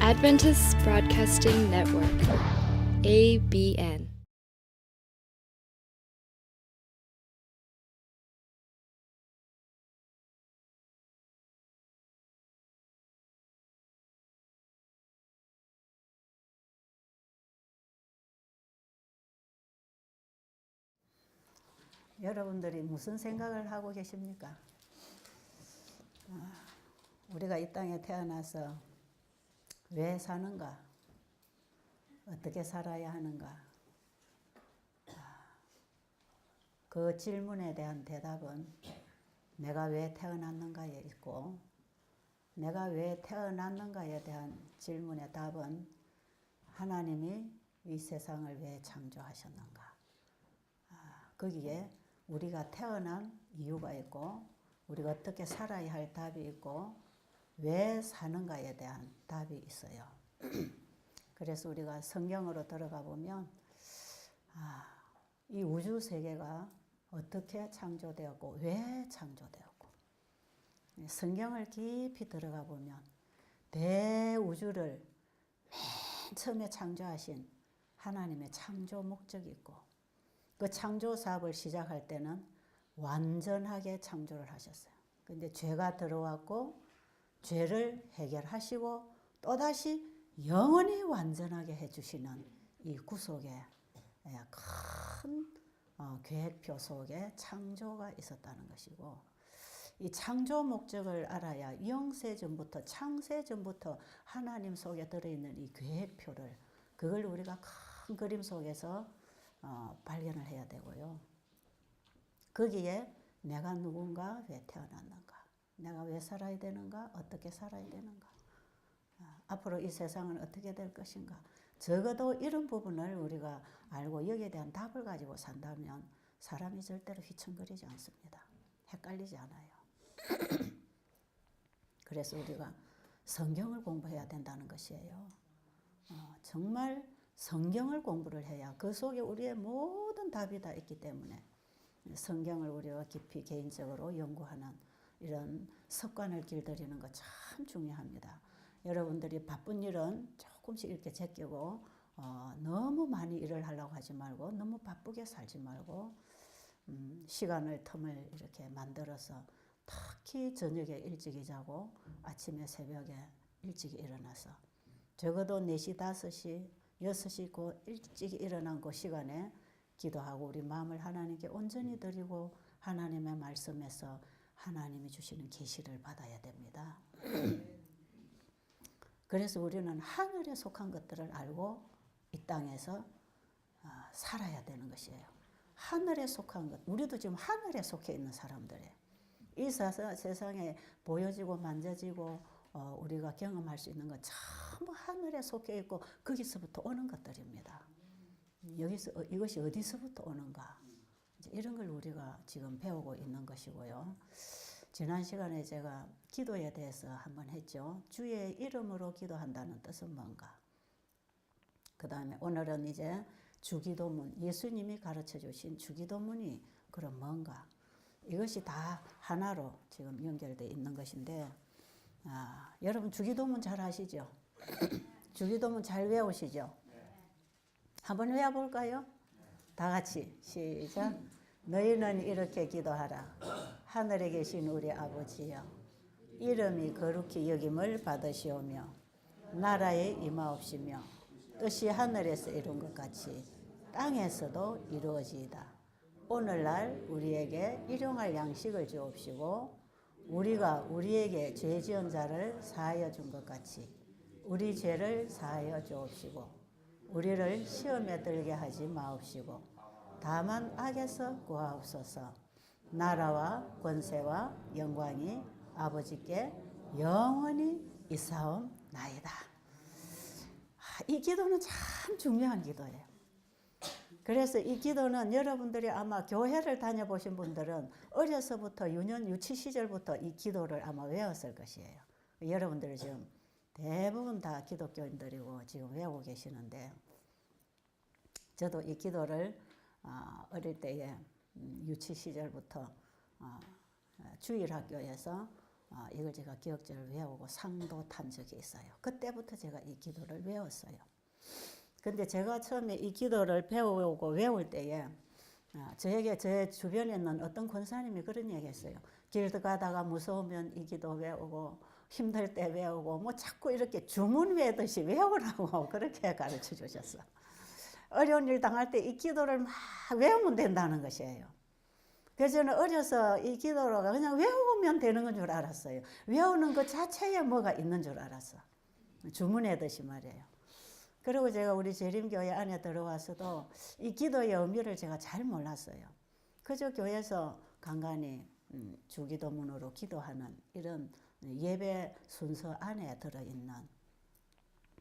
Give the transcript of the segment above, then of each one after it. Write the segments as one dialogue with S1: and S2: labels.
S1: Adventist Broadcasting Network, ABN.
S2: 여러분들이 무슨 생각을 하고 계십니까? 우리가 이 땅에 태어나서 왜 사는가? 어떻게 살아야 하는가? 그 질문에 대한 대답은 내가 왜 태어났는가에 있고, 내가 왜 태어났는가에 대한 질문의 답은 하나님이 이 세상을 왜 창조하셨는가? 거기에 우리가 태어난 이유가 있고, 우리가 어떻게 살아야 할 답이 있고, 왜 사는가에 대한 답이 있어요. 그래서 우리가 성경으로 들어가 보면 이 우주 세계가 어떻게 창조되었고 왜 창조되었고, 성경을 깊이 들어가 보면 대우주를 맨 처음에 창조하신 하나님의 창조 목적이 있고, 그 창조 사업을 시작할 때는 완전하게 창조를 하셨어요. 근데 죄가 들어왔고 죄를 해결하시고 또다시 영원히 완전하게 해주시는 이 구속의 큰 계획표 속에 창조가 있었다는 것이고, 이 창조 목적을 알아야 영세전부터 창세전부터 하나님 속에 들어있는 이 계획표를, 그걸 우리가 큰 그림 속에서 발견을 해야 되고요. 거기에 내가 누군가, 왜 태어났는가, 내가 왜 살아야 되는가, 어떻게 살아야 되는가, 앞으로 이 세상은 어떻게 될 것인가, 적어도 이런 부분을 우리가 알고 여기에 대한 답을 가지고 산다면 사람이 절대로 휘청거리지 않습니다. 헷갈리지 않아요. 그래서 우리가 성경을 공부해야 된다는 것이에요. 정말 성경을 공부를 해야 그 속에 우리의 모든 답이 다 있기 때문에 성경을 우리가 깊이 개인적으로 연구하는 이런 습관을 길들이는 거 참 중요합니다. 여러분들이 바쁜 일은 조금씩 이렇게 제끼고 너무 많이 일을 하려고 하지 말고, 너무 바쁘게 살지 말고 시간을, 틈을 이렇게 만들어서 특히 저녁에 일찍 자고 아침에 새벽에 일찍 일어나서 적어도 4시, 5시, 6시 그 일찍 일어난 그 시간에 기도하고 우리 마음을 하나님께 온전히 드리고 하나님의 말씀에서 하나님이 주시는 계시를 받아야 됩니다. 그래서 우리는 하늘에 속한 것들을 알고 이 땅에서 살아야 되는 것이에요. 하늘에 속한 것, 우리도 지금 하늘에 속해 있는 사람들이에요. 이 세상에 보여지고 만져지고 우리가 경험할 수 있는 건 전부 하늘에 속해 있고 거기서부터 오는 것들입니다. 이것이 어디서부터 오는가, 이제 이런 걸 우리가 지금 배우고 있는 것이고요. 지난 시간에 제가 기도에 대해서 한번 했죠. 주의 이름으로 기도한다는 뜻은 뭔가. 그 다음에 오늘은 이제 주기도문, 예수님이 가르쳐 주신 주기도문이 그럼 뭔가. 이것이 다 하나로 지금 연결되어 있는 것인데, 여러분 주기도문 잘 아시죠? 주기도문 잘 외우시죠? 한번 외워볼까요? 다 같이 시작. 너희는 이렇게 기도하라. 하늘에 계신 우리 아버지여, 이름이 거룩히 여김을 받으시오며 나라에 임하옵시며 뜻이 하늘에서 이룬 것 같이 땅에서도 이루어지이다. 오늘날 우리에게 일용할 양식을 주옵시고 우리가 우리에게 죄 지은 자를 사하여 준 것 같이 우리 죄를 사하여 주옵시고 우리를 시험에 들게 하지 마옵시고 다만 악에서 구하옵소서. 나라와 권세와 영광이 아버지께 영원히 있사옵나이다. 이 기도는 참 중요한 기도예요. 그래서 이 기도는 여러분들이 아마 교회를 다녀보신 분들은 어려서부터 유치 시절부터 이 기도를 아마 외웠을 것이에요. 여러분들이 지금 대부분 다 기독교인들이고 지금 외우고 계시는데, 저도 이 기도를 어릴 때에 유치 시절부터 주일학교에서 이걸 제가 기억절을 외우고 상도 탄 적이 있어요. 그때부터 제가 이 기도를 외웠어요. 근데 제가 처음에 이 기도를 배우고 외울 때에 저에게 제 주변에 있는 어떤 권사님이 그런 얘기 했어요. 길 가다가 무서우면 이 기도 외우고 힘들 때 외우고 뭐 자꾸 이렇게 주문 외듯이 외우라고 그렇게 가르쳐 주셨어. 어려운 일 당할 때 이 기도를 막 외우면 된다는 것이에요. 그래서 저는 어려서 이 기도를 그냥 외우면 되는 건 줄 알았어요. 외우는 것 자체에 뭐가 있는 줄 알았어. 주문하듯이 말이에요. 그리고 제가 우리 재림교회 안에 들어와서도 이 기도의 의미를 제가 잘 몰랐어요. 그저 교회에서 간간히 주기도문으로 기도하는 이런 예배 순서 안에 들어있는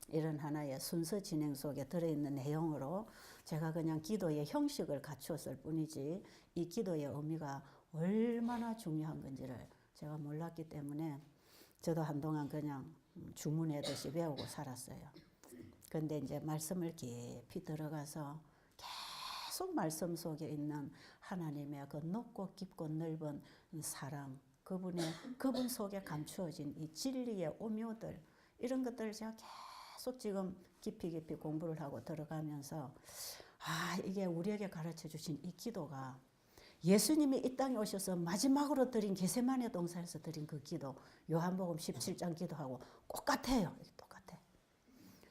S2: 이런 하나의 순서 진행 속에 들어있는 내용으로 제가 그냥 기도의 형식을 갖추었을 뿐이지 이 기도의 의미가 얼마나 중요한 건지를 제가 몰랐기 때문에 저도 한동안 그냥 주문하듯이 외우고 살았어요. 그런데 이제 말씀을 깊이 들어가서 계속 말씀 속에 있는 하나님의 그 높고 깊고 넓은 사랑, 그분 속에 감추어진 이 진리의 오묘들, 이런 것들을 제가 계속 지금 깊이 공부를 하고 들어가면서 이게 우리에게 가르쳐 주신 이 기도가 예수님이 이 땅에 오셔서 마지막으로 드린 겟세마네 동산에서 드린 그 기도, 요한복음 17장 기도하고 똑같아요. 똑같아.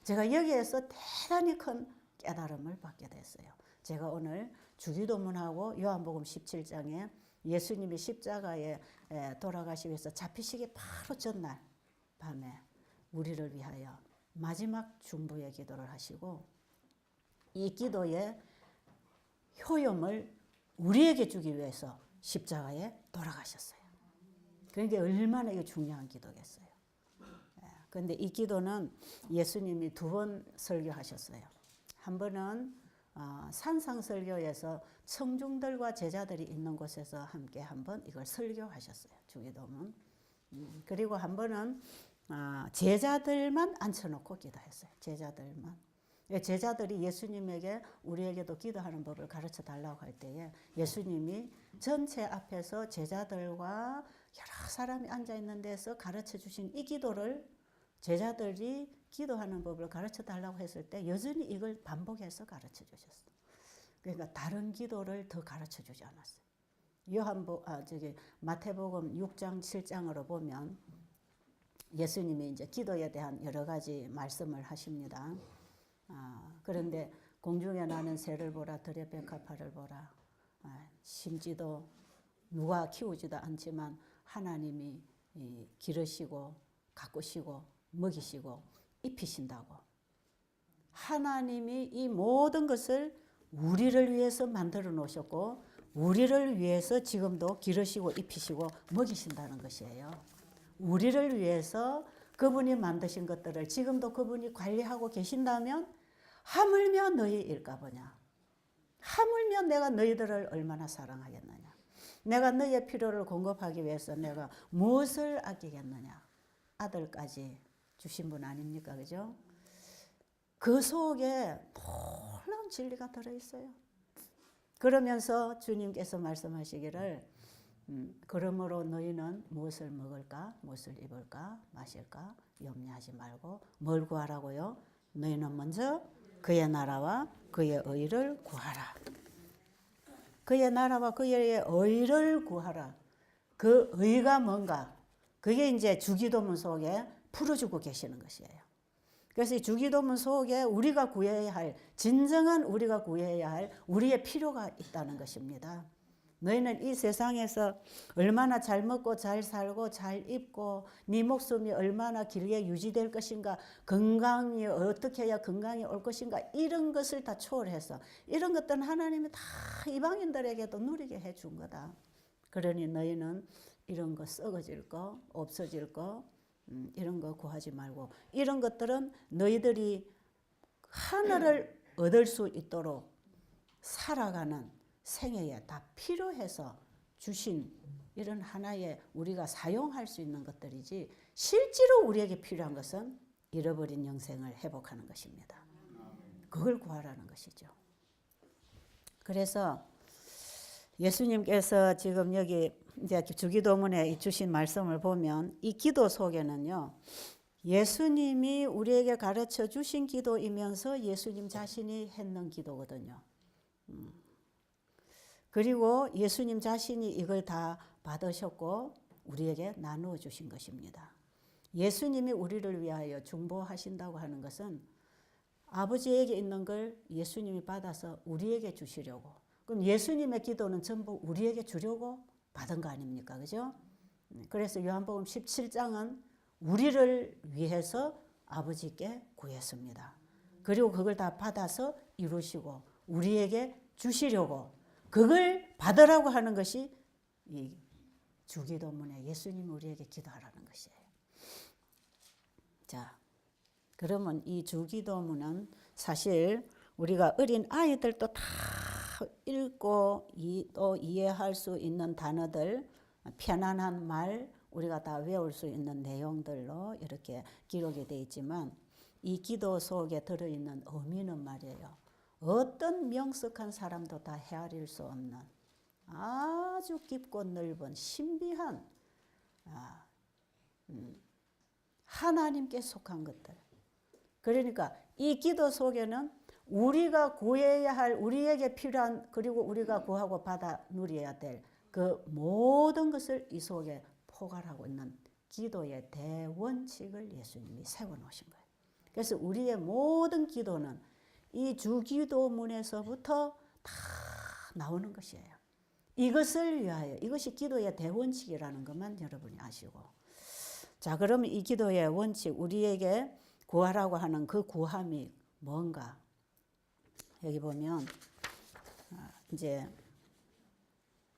S2: 제가 여기에서 대단히 큰 깨달음을 받게 됐어요. 제가 오늘 주기도문하고 요한복음 17장에 예수님이 십자가에 돌아가시기 위해서 잡히시기 바로 전날 밤에 우리를 위하여 마지막 중보의 기도를 하시고 이 기도의 효용을 우리에게 주기 위해서 십자가에 돌아가셨어요. 그러니까 얼마나 이게 중요한 기도겠어요. 그런데 이 기도는 예수님이 2번 설교하셨어요. 한 번은 산상설교에서 청중들과 제자들이 있는 곳에서 함께 한번 이걸 설교하셨어요. 주기도문. 그리고 한 번은 제자들만 앉혀놓고 기도했어요. 제자들만. 제자들이 예수님에게 우리에게도 기도하는 법을 가르쳐 달라고 할 때에 예수님이 전체 앞에서 제자들과 여러 사람이 앉아있는 데서 가르쳐 주신 이 기도를 제자들이 기도하는 법을 가르쳐 달라고 했을 때 여전히 이걸 반복해서 가르쳐 주셨어요. 그러니까 다른 기도를 더 가르쳐 주지 않았어요. 마태복음 6장 7장으로 보면 예수님이 이제 기도에 대한 여러 가지 말씀을 하십니다. 그런데 공중에 나는 새를 보라, 들의 백합화를 보라. 심지도 누가 키우지도 않지만 하나님이 기르시고 가꾸시고 먹이시고 입히신다고. 하나님이 이 모든 것을 우리를 위해서 만들어 놓으셨고 우리를 위해서 지금도 기르시고 입히시고 먹이신다는 것이에요. 우리를 위해서 그분이 만드신 것들을 지금도 그분이 관리하고 계신다면 하물며 너희일까 보냐. 하물며 내가 너희들을 얼마나 사랑하겠느냐. 내가 너희의 필요를 공급하기 위해서 내가 무엇을 아끼겠느냐. 아들까지 주신 분 아닙니까? 그죠? 그 속에 놀라운 진리가 들어있어요. 그러면서 주님께서 말씀하시기를 그러므로 너희는 무엇을 먹을까, 무엇을 입을까, 마실까 염려하지 말고 뭘 구하라고요? 너희는 먼저 그의 나라와 그의 의를 구하라. 그의 나라와 그의 의를 구하라. 그 의가 뭔가? 그게 이제 주기도문 속에 풀어주고 계시는 것이에요. 그래서 이 주기도문 속에 우리가 구해야 할, 진정한 우리가 구해야 할 우리의 필요가 있다는 것입니다. 너희는 이 세상에서 얼마나 잘 먹고 잘 살고 잘 입고 네 목숨이 얼마나 길게 유지될 것인가, 건강이 어떻게 해야 건강이 올 것인가, 이런 것을 다 초월해서 이런 것들은 하나님이 다 이방인들에게도 누리게 해준 거다. 그러니 너희는 이런 거 썩어질 거, 없어질 거, 이런 거 구하지 말고 이런 것들은 너희들이 하늘을 얻을 수 있도록 살아가는 생애에 다 필요해서 주신 이런 하나의 우리가 사용할 수 있는 것들이지 실제로 우리에게 필요한 것은 잃어버린 영생을 회복하는 것입니다. 그걸 구하라는 것이죠. 그래서 예수님께서 지금 여기 이제 주기도문에 주신 말씀을 보면 이 기도 속에는요, 예수님이 우리에게 가르쳐 주신 기도이면서 예수님 자신이 했는 기도거든요. 그리고 예수님 자신이 이걸 다 받으셨고 우리에게 나누어 주신 것입니다. 예수님이 우리를 위하여 중보하신다고 하는 것은 아버지에게 있는 걸 예수님이 받아서 우리에게 주시려고. 그럼 예수님의 기도는 전부 우리에게 주려고 받은 거 아닙니까? 그죠? 그래서 요한복음 17장은 우리를 위해서 아버지께 구했습니다. 그리고 그걸 다 받아서 이루시고 우리에게 주시려고 그걸 받으라고 하는 것이 이 주기도문에 예수님이 우리에게 기도하라는 것이에요. 자, 그러면 이 주기도문은 사실 우리가 어린 아이들도 다 읽고 또 이해할 수 있는 단어들, 편안한 말, 우리가 다 외울 수 있는 내용들로 이렇게 기록이 되어 있지만 이 기도 속에 들어있는 의미는 말이에요. 어떤 명석한 사람도 다 헤아릴 수 없는 아주 깊고 넓은 신비한 하나님께 속한 것들. 그러니까 이 기도 속에는 우리가 구해야 할 우리에게 필요한 그리고 우리가 구하고 받아 누려야 될 그 모든 것을 이 속에 포괄하고 있는 기도의 대원칙을 예수님이 세워놓으신 거예요. 그래서 우리의 모든 기도는 이 주기도문에서부터 다 나오는 것이에요. 이것을 위하여 이것이 기도의 대원칙이라는 것만 여러분이 아시고, 자, 그러면 이 기도의 원칙 우리에게 구하라고 하는 그 구함이 뭔가? 여기 보면 이제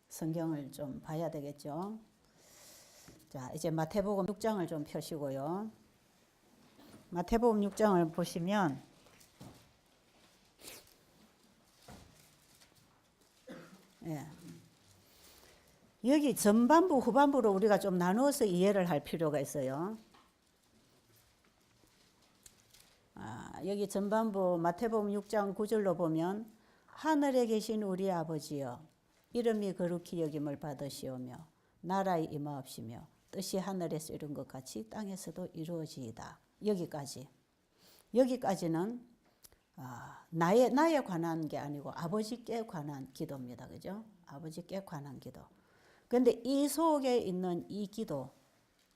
S2: 성경을 좀 봐야 되겠죠. 자, 이제 마태복음 6장을 좀 펴시고요. 마태복음 6장을 보시면 여기 전반부 후반부로 우리가 좀 나누어서 이해를 할 필요가 있어요. 여기 전반부 마태복음 6장 9절로 보면 하늘에 계신 우리 아버지여 이름이 거룩히 여김을 받으시오며 나라에 임하옵시며 뜻이 하늘에서 이룬 것 같이 땅에서도 이루어지이다. 여기까지는 나에 관한 게 아니고 아버지께 관한 기도입니다. 그죠? 아버지께 관한 기도. 그런데 이 속에 있는 이 기도,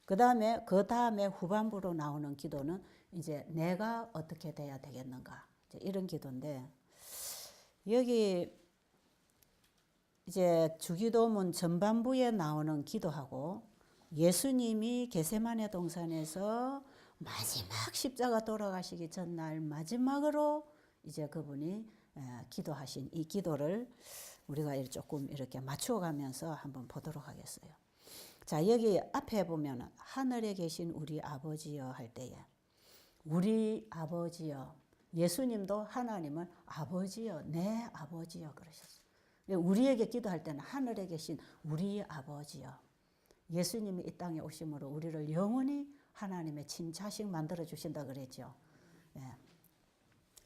S2: 그 다음에 후반부로 나오는 기도는 이제 내가 어떻게 돼야 되겠는가, 이런 기도인데, 여기 이제 주기도문 전반부에 나오는 기도하고 예수님이 겟세마네 동산에서 마지막 십자가 돌아가시기 전날 마지막으로 이제 그분이 기도하신 이 기도를 우리가 조금 이렇게 맞추어 가면서 한번 보도록 하겠어요. 자, 여기 앞에 보면 하늘에 계신 우리 아버지여 할 때에 우리 아버지여, 예수님도 하나님을 아버지여, 내 아버지여 그러셨어요. 우리에게 기도할 때는 하늘에 계신 우리 아버지여, 예수님이 이 땅에 오심으로 우리를 영원히 하나님의 친자식 만들어 주신다 그랬죠.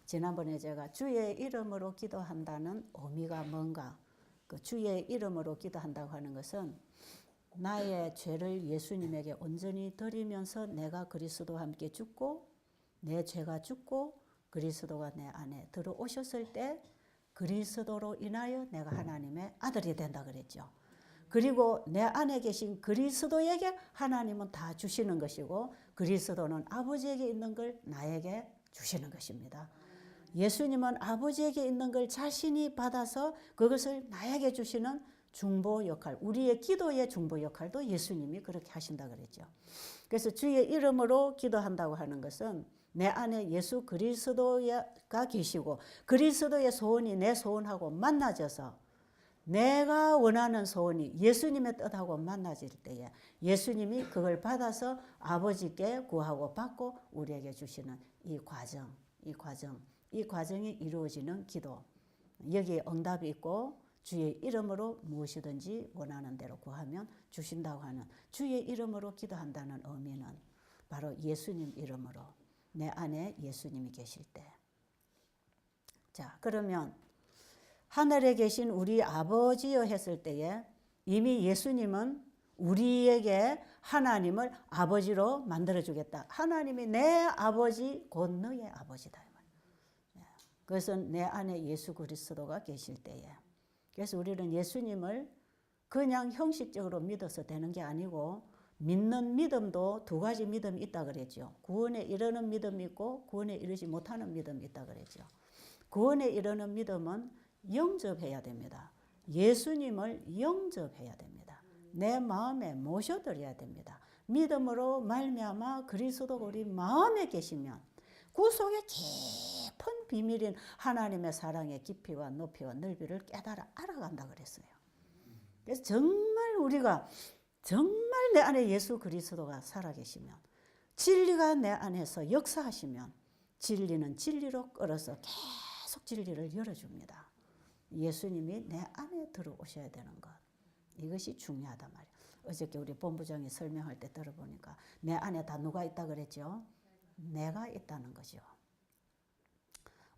S2: 지난번에 제가 주의 이름으로 기도한다는 의미가 뭔가, 그 주의 이름으로 기도한다고 하는 것은 나의 죄를 예수님에게 온전히 드리면서 내가 그리스도와 함께 죽고 내 죄가 죽고 그리스도가 내 안에 들어오셨을 때 그리스도로 인하여 내가 하나님의 아들이 된다 그랬죠. 그리고 내 안에 계신 그리스도에게 하나님은 다 주시는 것이고 그리스도는 아버지에게 있는 걸 나에게 주시는 것입니다. 예수님은 아버지에게 있는 걸 자신이 받아서 그것을 나에게 주시는 중보 역할, 우리의 기도의 중보 역할도 예수님이 그렇게 하신다 그랬죠. 그래서 주의 이름으로 기도한다고 하는 것은 내 안에 예수 그리스도가 계시고 그리스도의 소원이 내 소원하고 만나져서 내가 원하는 소원이 예수님의 뜻하고 만나질 때에 예수님이 그걸 받아서 아버지께 구하고 받고 우리에게 주시는 이 과정이 이루어지는 기도. 여기에 응답이 있고 주의 이름으로 무엇이든지 원하는 대로 구하면 주신다고 하는 주의 이름으로 기도한다는 의미는 바로 예수님 이름으로 내 안에 예수님이 계실 때. 자, 그러면 하늘에 계신 우리 아버지여 했을 때에 이미 예수님은 우리에게 하나님을 아버지로 만들어주겠다. 하나님이 내 아버지 곧 너의 아버지다. 그래서 내 안에 예수 그리스도가 계실 때에. 그래서 우리는 예수님을 그냥 형식적으로 믿어서 되는 게 아니고 믿는 믿음도 두 가지 믿음이 있다 그랬죠. 구원에 이르는 믿음이 있고 구원에 이르지 못하는 믿음이 있다 그랬죠. 구원에 이르는 믿음은 영접해야 됩니다. 예수님을 영접해야 됩니다. 내 마음에 모셔드려야 됩니다. 믿음으로 말미암아 그리스도가 우리 마음에 계시면 그 속에 깊은 비밀인 하나님의 사랑의 깊이와 높이와 넓이를 깨달아 알아간다 그랬어요. 그래서 정말 우리가 정말 내 안에 예수 그리스도가 살아계시면 진리가 내 안에서 역사하시면 진리는 진리로 끌어서 계속 진리를 열어줍니다. 예수님이 내 안에 들어오셔야 되는 것. 이것이 중요하단 말이에요. 어저께 우리 본부장이 설명할 때 들어보니까 내 안에 다 누가 있다 그랬죠? 내가 있다는 거죠.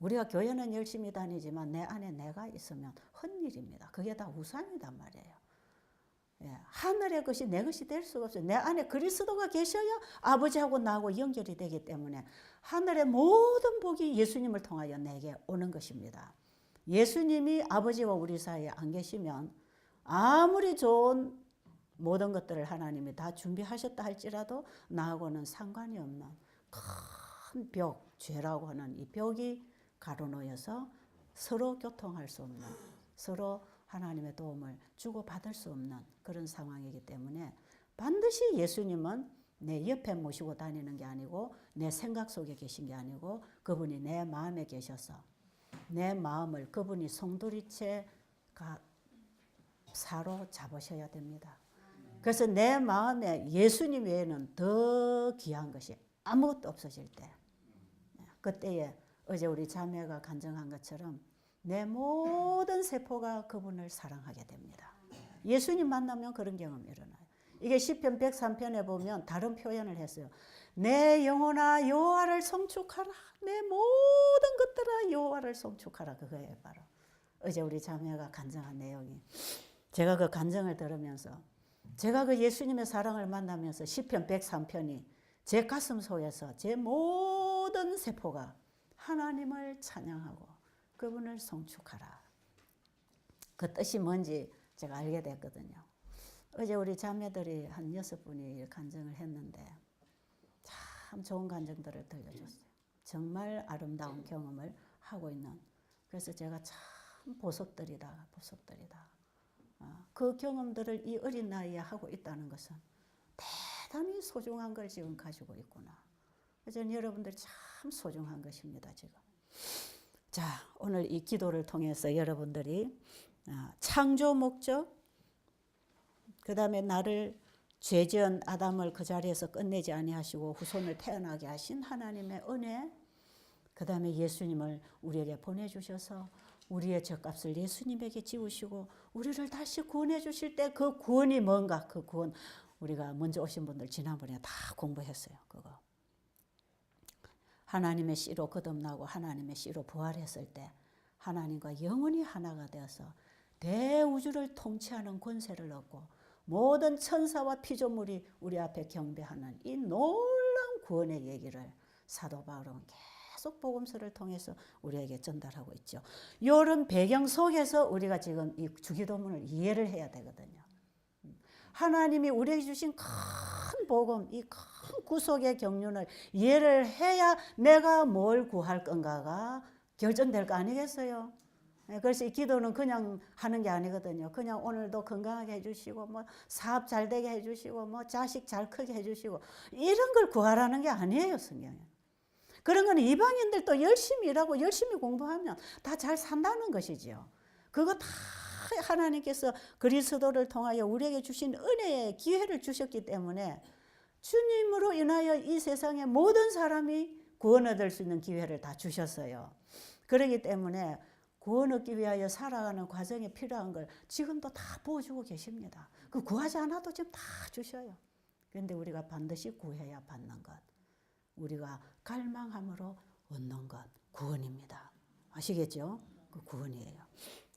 S2: 우리가 교회는 열심히 다니지만 내 안에 내가 있으면 헛일입니다. 그게 다 우상이단 말이에요. 예, 하늘의 것이 내 것이 될 수가 없어요. 내 안에 그리스도가 계셔야 아버지하고 나하고 연결이 되기 때문에 하늘의 모든 복이 예수님을 통하여 내게 오는 것입니다. 예수님이 아버지와 우리 사이에 안 계시면 아무리 좋은 모든 것들을 하나님이 다 준비하셨다 할지라도 나하고는 상관이 없는 큰 벽, 죄라고 하는 이 벽이 가로놓여서 서로 교통할 수 없는, 서로 하나님의 도움을 주고받을 수 없는 그런 상황이기 때문에 반드시 예수님은 내 옆에 모시고 다니는 게 아니고 내 생각 속에 계신 게 아니고 그분이 내 마음에 계셔서 내 마음을 그분이 송두리째 사로잡으셔야 됩니다. 그래서 내 마음에 예수님 외에는 더 귀한 것이 아무것도 없어질 때, 그때에 어제 우리 자매가 간증한 것처럼 내 모든 세포가 그분을 사랑하게 됩니다. 예수님 만나면 그런 경험이 일어나요. 이게 시편 103편에 보면 다른 표현을 했어요. 내 영혼아 여호와를 송축하라. 내 모든 것들아 여호와를 송축하라. 그거예요 바로. 어제 우리 자매가 간증한 내용이. 제가 그 간증을 들으면서 제가 그 예수님의 사랑을 만나면서 시편 103편이 제 가슴 속에서 제 모든 세포가 하나님을 찬양하고 그분을 송축하라. 그 뜻이 뭔지 제가 알게 됐거든요. 어제 우리 자매들이 한 6분이 간증을 했는데 참 좋은 간증들을 들려줬어요. 정말 아름다운 경험을 하고 있는. 그래서 제가 참 보석들이다. 그 경험들을 이 어린 나이에 하고 있다는 것은 대단히 소중한 걸 지금 가지고 있구나. 저는 여러분들이 참 소중한 것입니다. 지금. 자, 오늘 이 기도를 통해서 여러분들이 창조 목적, 그 다음에 나를 죄지은 아담을 그 자리에서 끝내지 아니하시고 후손을 태어나게 하신 하나님의 은혜, 그 다음에 예수님을 우리에게 보내주셔서 우리의 죗값을 예수님에게 지우시고 우리를 다시 구원해 주실 때 그 구원이 뭔가, 그 구원 우리가 먼저 오신 분들 지난번에 다 공부했어요. 그거 하나님의 씨로 거듭나고 하나님의 씨로 부활했을 때 하나님과 영원히 하나가 되어서 대우주를 통치하는 권세를 얻고 모든 천사와 피조물이 우리 앞에 경배하는 이 놀라운 구원의 얘기를 사도 바울은 계속 복음서를 통해서 우리에게 전달하고 있죠. 이런 배경 속에서 우리가 지금 이 주기도문을 이해를 해야 되거든요. 하나님이 우리에게 주신 큰 복음, 이 큰 구속의 경륜을 이해를 해야 내가 뭘 구할 건가가 결정될 거 아니겠어요? 그래서 이 기도는 그냥 하는 게 아니거든요. 그냥 오늘도 건강하게 해주시고, 뭐 사업 잘 되게 해주시고, 뭐 자식 잘 크게 해주시고, 이런 걸 구하라는 게 아니에요, 성경에. 그런 거는 이방인들도 열심히 일하고 열심히 공부하면 다 잘 산다는 것이지요. 그거 다 하나님께서 그리스도를 통하여 우리에게 주신 은혜의 기회를 주셨기 때문에 주님으로 인하여 이 세상의 모든 사람이 구원 얻을 수 있는 기회를 다 주셨어요. 그렇기 때문에 구원 얻기 위하여 살아가는 과정에 필요한 걸 지금도 다 부어주고 계십니다. 그 구하지 않아도 지금 다 주셔요. 그런데 우리가 반드시 구해야 받는 것, 우리가 갈망함으로 얻는 것, 구원입니다. 아시겠죠? 그 구원이에요.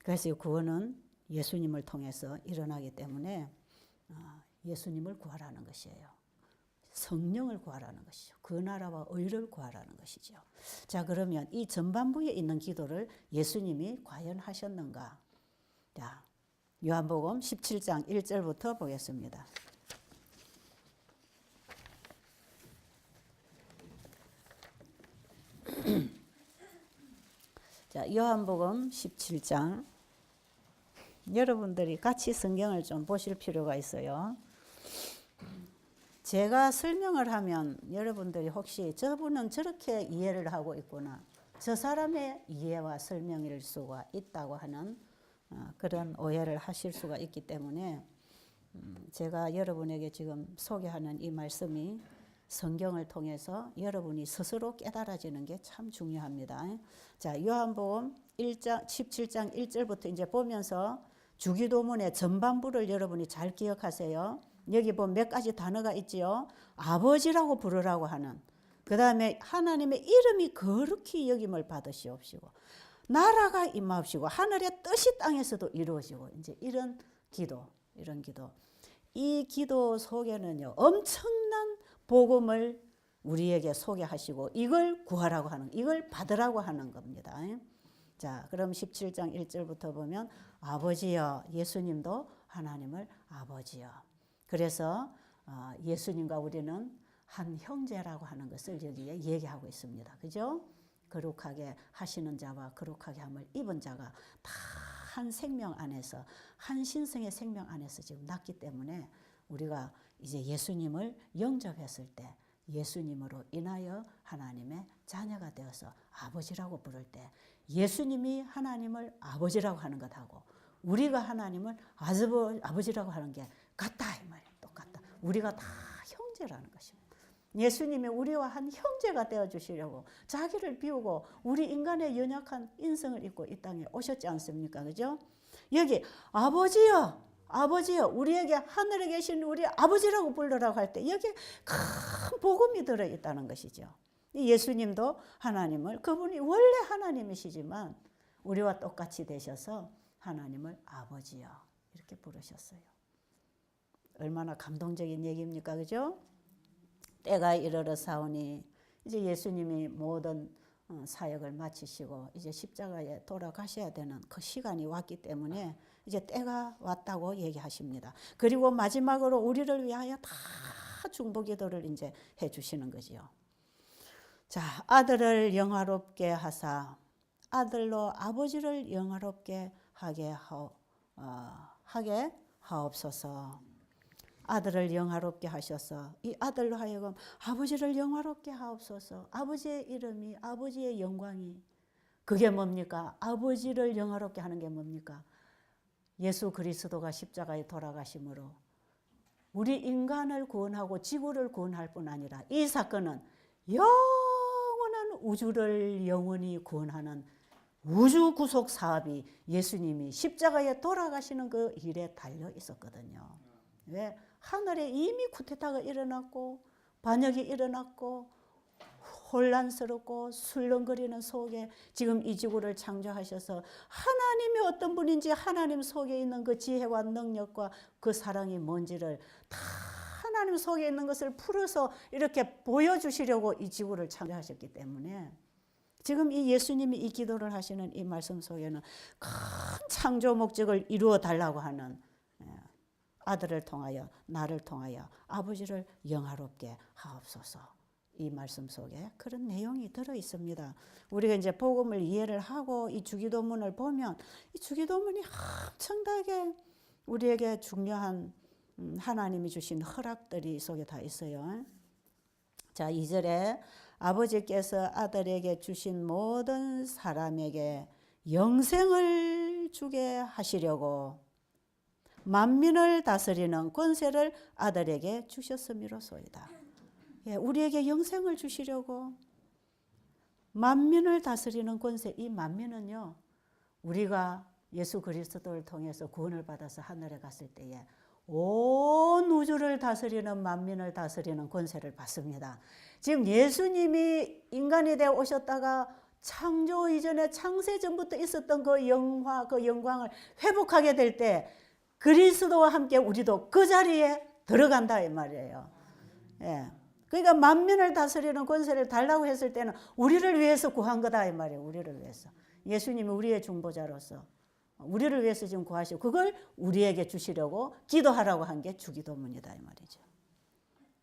S2: 그래서 이 구원은 예수님을 통해서 일어나기 때문에 예수님을 구하라는 것이에요. 성령을 구하라는 것이죠. 그 나라와 의를 구하라는 것이죠. 자, 그러면 이 전반부에 있는 기도를 예수님이 과연 하셨는가? 자, 요한복음 17장 1절부터 보겠습니다. 자, 요한복음 17장. 여러분들이 같이 성경을 좀 보실 필요가 있어요. 제가 설명을 하면 여러분들이 혹시 저분은 저렇게 이해를 하고 있구나, 저 사람의 이해와 설명일 수가 있다고 하는 그런 오해를 하실 수가 있기 때문에 제가 여러분에게 지금 소개하는 이 말씀이 성경을 통해서 여러분이 스스로 깨달아지는 게 참 중요합니다. 자, 요한복음 17장 1절부터 이제 보면서 주기도문의 전반부를 여러분이 잘 기억하세요. 여기 보면 몇 가지 단어가 있지요. 아버지라고 부르라고 하는, 그 다음에 하나님의 이름이 거룩히 여김을 받으시옵시고 나라가 임하옵시고 하늘의 뜻이 땅에서도 이루어지고, 이제 이런 기도. 이 기도 속에는요, 엄청난 복음을 우리에게 소개하시고 이걸 구하라고 하는, 이걸 받으라고 하는 겁니다. 자, 그럼 17장 1절부터 보면 아버지여, 예수님도 하나님을 아버지여. 그래서 예수님과 우리는 한 형제라고 하는 것을 여기에 얘기하고 있습니다. 그죠? 거룩하게 하시는 자와 거룩하게 함을 입은 자가 다 한 생명 안에서, 한 신성의 생명 안에서 지금 났기 때문에 우리가 이제 예수님을 영접했을 때 예수님으로 인하여 하나님의 자녀가 되어서 아버지라고 부를 때 예수님이 하나님을 아버지라고 하는 것하고 우리가 하나님을 아버지라고 하는 게 같다, 이 말이에요. 똑같다. 우리가 다 형제라는 것입니다. 예수님이 우리와 한 형제가 되어주시려고 자기를 비우고 우리 인간의 연약한 인성을 입고 이 땅에 오셨지 않습니까? 그죠? 여기 아버지여, 아버지여, 우리에게 하늘에 계신 우리 아버지라고 부르라고 할 때 여기에 큰 복음이 들어있다는 것이죠. 예수님도 하나님을, 그분이 원래 하나님이시지만 우리와 똑같이 되셔서 하나님을 아버지여 이렇게 부르셨어요. 얼마나 감동적인 얘기입니까? 그죠? 때가 이르러 사오니, 이제 예수님이 모든 사역을 마치시고 이제 십자가에 돌아가셔야 되는 그 시간이 왔기 때문에 이제 때가 왔다고 얘기하십니다. 그리고 마지막으로 우리를 위하여 다 중보기도를 이제 해주시는 거지요. 자, 아들을 영화롭게 하사 아들로 아버지를 영화롭게 하게 하옵소서. 아들을 영화롭게 하셔서 이 아들로 하여금 아버지를 영화롭게 하옵소서. 아버지의 이름이, 아버지의 영광이, 그게 뭡니까? 아버지를 영화롭게 하는 게 뭡니까? 예수 그리스도가 십자가에 돌아가심으로 우리 인간을 구원하고 지구를 구원할 뿐 아니라 이 사건은 영원한 우주를 영원히 구원하는 우주 구속 사업이 예수님이 십자가에 돌아가시는 그 일에 달려 있었거든요. 왜? 하늘에 이미 쿠데타가 일어났고 반역이 일어났고 혼란스럽고 술렁거리는 속에 지금 이 지구를 창조하셔서 하나님이 어떤 분인지, 하나님 속에 있는 그 지혜와 능력과 그 사랑이 뭔지를 다 하나님 속에 있는 것을 풀어서 이렇게 보여주시려고 이 지구를 창조하셨기 때문에 지금 이 예수님이 이 기도를 하시는 이 말씀 속에는 큰 창조 목적을 이루어 달라고 하는, 아들을 통하여 나를 통하여 아버지를 영화롭게 하옵소서, 이 말씀 속에 그런 내용이 들어 있습니다. 우리가 이제 복음을 이해를 하고 이 주기도문을 보면 이 주기도문이 엄청나게 우리에게 중요한 하나님이 주신 허락들이 속에 다 있어요. 자, 2절에 아버지께서 아들에게 주신 모든 사람에게 영생을 주게 하시려고 만민을 다스리는 권세를 아들에게 주셨음이로소이다. 예, 우리에게 영생을 주시려고 만민을 다스리는 권세, 이 만민은요, 우리가 예수 그리스도를 통해서 구원을 받아서 하늘에 갔을 때에 온 우주를 다스리는, 만민을 다스리는 권세를 받습니다. 지금 예수님이 인간이 되어 오셨다가 창조 이전에 창세 전부터 있었던 그 영화, 그 영광을 회복하게 될 때 그리스도와 함께 우리도 그 자리에 들어간다 이 말이에요. 예. 그러니까 만민을 다스리는 권세를 달라고 했을 때는 우리를 위해서 구한 거다 이 말이에요. 우리를 위해서. 예수님이 우리의 중보자로서 우리를 위해서 지금 구하시고 그걸 우리에게 주시려고 기도하라고 한 게 주기도문이다 이 말이죠.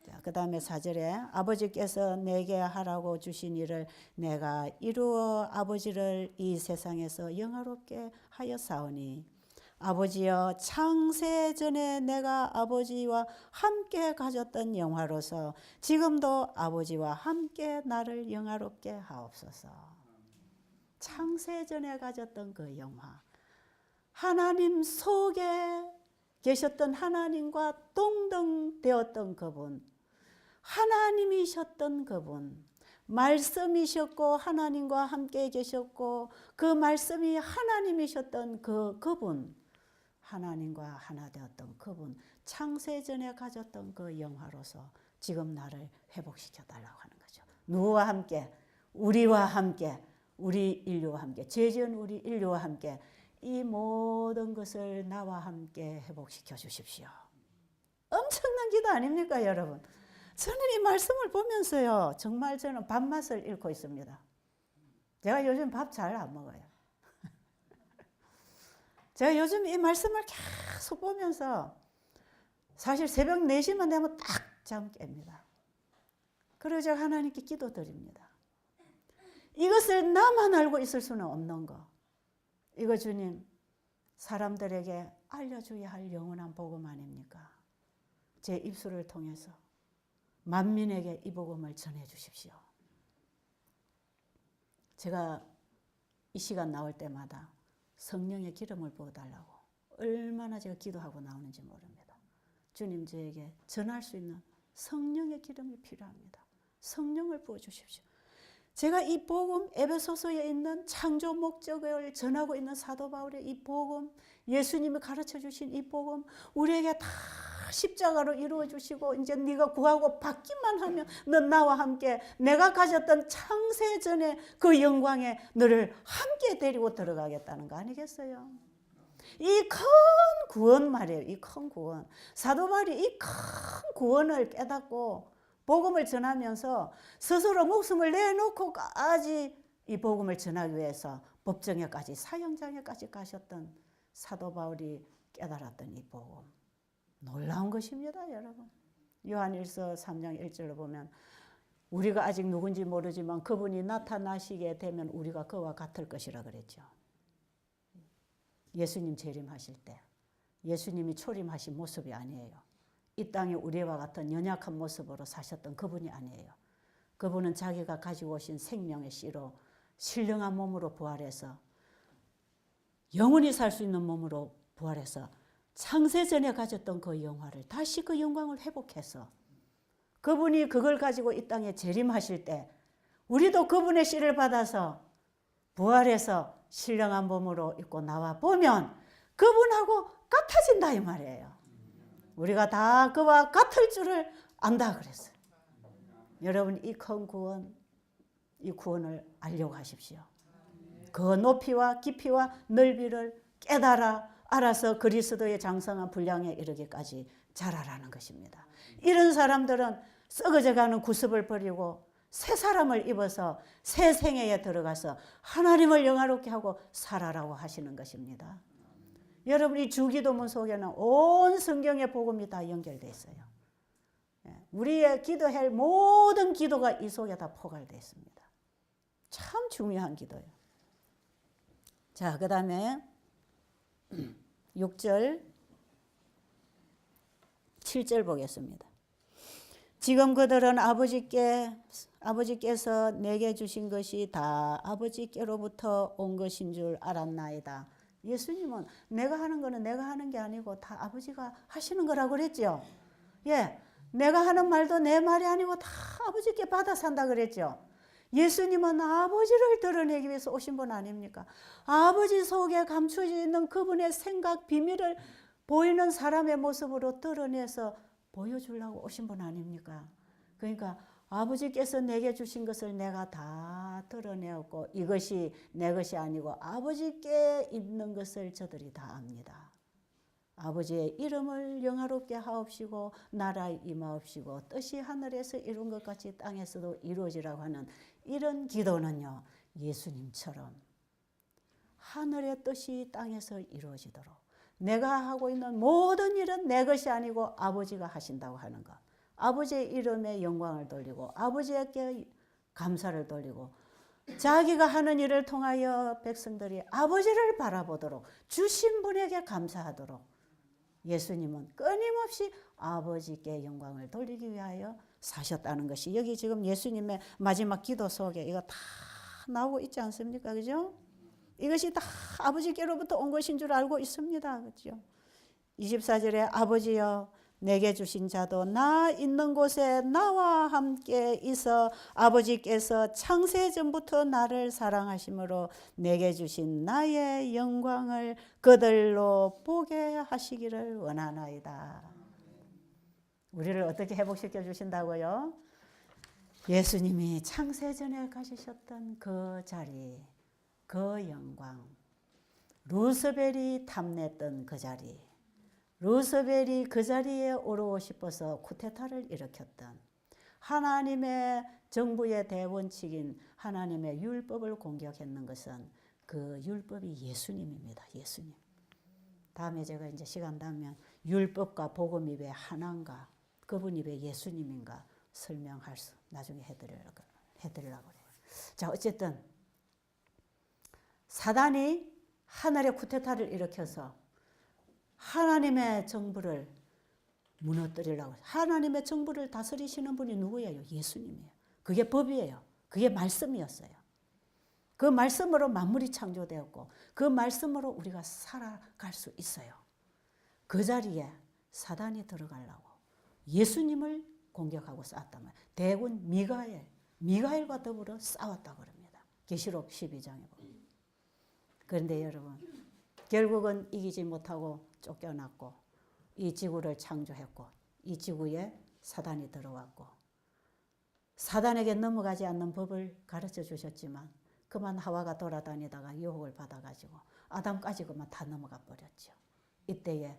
S2: 자, 그 다음에 4절에 아버지께서 내게 하라고 주신 일을 내가 이루어 아버지를 이 세상에서 영화롭게 하였사오니 아버지여 창세 전에 내가 아버지와 함께 가졌던 영화로서 지금도 아버지와 함께 나를 영화롭게 하옵소서. 창세 전에 가졌던 그 영화, 하나님 속에 계셨던 하나님과 동등되었던 그분, 하나님이셨던 그분, 말씀이셨고 하나님과 함께 계셨고 그 말씀이 하나님이셨던 그분, 하나님과 하나 되었던 그분, 창세전에 가졌던 그 영화로서 지금 나를 회복시켜 달라고 하는 거죠. 누구와 함께? 우리와 함께, 우리 인류와 함께, 죄지은 우리 인류와 함께 이 모든 것을 나와 함께 회복시켜 주십시오. 엄청난 기도 아닙니까 여러분? 저는 이 말씀을 보면서요 정말 저는 밥맛을 잃고 있습니다. 제가 요즘 밥 잘 안 먹어요. 제가 요즘 이 말씀을 계속 보면서 사실 새벽 4시만 되면 딱 잠 깹니다. 그리고 제가 하나님께 기도드립니다. 이것을 나만 알고 있을 수는 없는 거. 이거 주님 사람들에게 알려줘야 할 영원한 복음 아닙니까? 제 입술을 통해서 만민에게 이 복음을 전해 주십시오. 제가 이 시간 나올 때마다 성령의 기름을 부어달라고 얼마나 제가 기도하고 나오는지 모릅니다. 주님 저에게 전할 수 있는 성령의 기름이 필요합니다. 성령을 부어주십시오. 제가 이 복음, 에베소서에 있는 창조 목적을 전하고 있는 사도 바울의 이 복음, 예수님이 가르쳐 주신 이 복음, 우리에게 다 십자가로 이루어 주시고 이제 네가 구하고 받기만 하면 넌 나와 함께 내가 가졌던 창세 전에 그 영광에 너를 함께 데리고 들어가겠다는 거 아니겠어요? 이 큰 구원 말이에요. 이 큰 구원. 사도 바울이 이 큰 구원을 깨닫고 복음을 전하면서 스스로 목숨을 내놓고까지 이 복음을 전하기 위해서 법정에까지 사형장에까지 가셨던 사도 바울이 깨달았던 이 복음. 놀라운 것입니다, 여러분. 요한일서 3장 1절로 보면 우리가 아직 누군지 모르지만 그분이 나타나시게 되면 우리가 그와 같을 것이라 그랬죠. 예수님 재림하실 때 예수님이 초림하신 모습이 아니에요. 이 땅에 우리와 같은 연약한 모습으로 사셨던 그분이 아니에요. 그분은 자기가 가지고 오신 생명의 씨로 신령한 몸으로 부활해서 영원히 살 수 있는 몸으로 부활해서 창세전에 가졌던 그 영화를 다시 그 영광을 회복해서 그분이 그걸 가지고 이 땅에 재림하실 때 우리도 그분의 씨를 받아서 부활해서 신령한 몸으로 입고 나와 보면 그분하고 같아진다 이 말이에요. 우리가 다 그와 같을 줄을 안다 그랬어요. 여러분 이 큰 구원, 이 구원을 알려고 하십시오. 그 높이와 깊이와 넓이를 알아서 그리스도의 장성한 분량에 이르기까지 자라라는 것입니다. 이런 사람들은 썩어져가는 구습을 버리고 새 사람을 입어서 새 생애에 들어가서 하나님을 영화롭게 하고 살아라고 하시는 것입니다. 여러분이 주기도문 속에는 온 성경의 복음이 다 연결되어 있어요. 우리의 기도할 모든 기도가 이 속에 다 포괄되어 있습니다. 참 중요한 기도예요. 자, 그 다음에 6절, 7절 보겠습니다. 지금 그들은 아버지께서 내게 주신 것이 다 아버지께로부터 온 것인 줄 알았나이다. 예수님은 내가 하는 거는 내가 하는 게 아니고 다 아버지가 하시는 거라고 그랬죠. 예, 내가 하는 말도 내 말이 아니고 다 아버지께 받아 산다 그랬죠. 예수님은 아버지를 드러내기 위해서 오신 분 아닙니까? 아버지 속에 감춰져 있는 그분의 생각, 비밀을 보이는 사람의 모습으로 드러내서 보여주려고 오신 분 아닙니까? 그러니까 아버지께서 내게 주신 것을 내가 다 드러내었고 이것이 내 것이 아니고 아버지께 있는 것을 저들이 다 압니다. 아버지의 이름을 영화롭게 하옵시고 나라에 임하옵시고 뜻이 하늘에서 이룬 것 같이 땅에서도 이루어지라고 하는 이런 기도는요, 예수님처럼 하늘의 뜻이 땅에서 이루어지도록 내가 하고 있는 모든 일은 내 것이 아니고 아버지가 하신다고 하는 것, 아버지의 이름에 영광을 돌리고 아버지께 감사를 돌리고 자기가 하는 일을 통하여 백성들이 아버지를 바라보도록 주신 분에게 감사하도록 예수님은 끊임없이 아버지께 영광을 돌리기 위하여 사셨다는 것이 여기 지금 예수님의 마지막 기도 속에 이거 다 나오고 있지 않습니까? 그죠? 이것이 다 아버지께로부터 온 것인 줄 알고 있습니다. 그죠? 24절에 아버지여 내게 주신 자도 나 있는 곳에 나와 함께 있어 아버지께서 창세전부터 나를 사랑하심으로 내게 주신 나의 영광을 그들로 보게 하시기를 원하나이다. 우리를 어떻게 회복시켜 주신다고요? 예수님이 창세전에 가지셨던 그 자리, 그 영광, 루스벨이 탐냈던 그 자리, 루스벨이 그 자리에 오르고 싶어서 쿠데타를 일으켰던 하나님의 정부의 대원칙인 하나님의 율법을 공격했는 것은 그 율법이 예수님입니다. 예수님. 다음에 제가 이제 시간 되면 율법과 복음 입의 하나인가 그분 입의 예수님인가 설명할 수 나중에 해드리려고 그래요. 자, 어쨌든 사단이 하늘의 쿠데타를 일으켜서 하나님의 정부를 무너뜨리려고, 하나님의 정부를 다스리시는 분이 누구예요? 예수님이에요. 그게 법이에요. 그게 말씀이었어요. 그 말씀으로 만물이 창조되었고 그 말씀으로 우리가 살아갈 수 있어요. 그 자리에 사단이 들어가려고 예수님을 공격하고 싸웠단 말이에요. 대군 미가엘과 더불어 싸웠다고 합니다. 계시록 12장에 보면. 그런데 여러분 결국은 이기지 못하고 쫓겨났고 이 지구를 창조했고 이 지구에 사단이 들어왔고 사단에게 넘어가지 않는 법을 가르쳐 주셨지만 그만 하와가 돌아다니다가 유혹을 받아가지고 아담까지 그만 다 넘어가 버렸죠. 이때에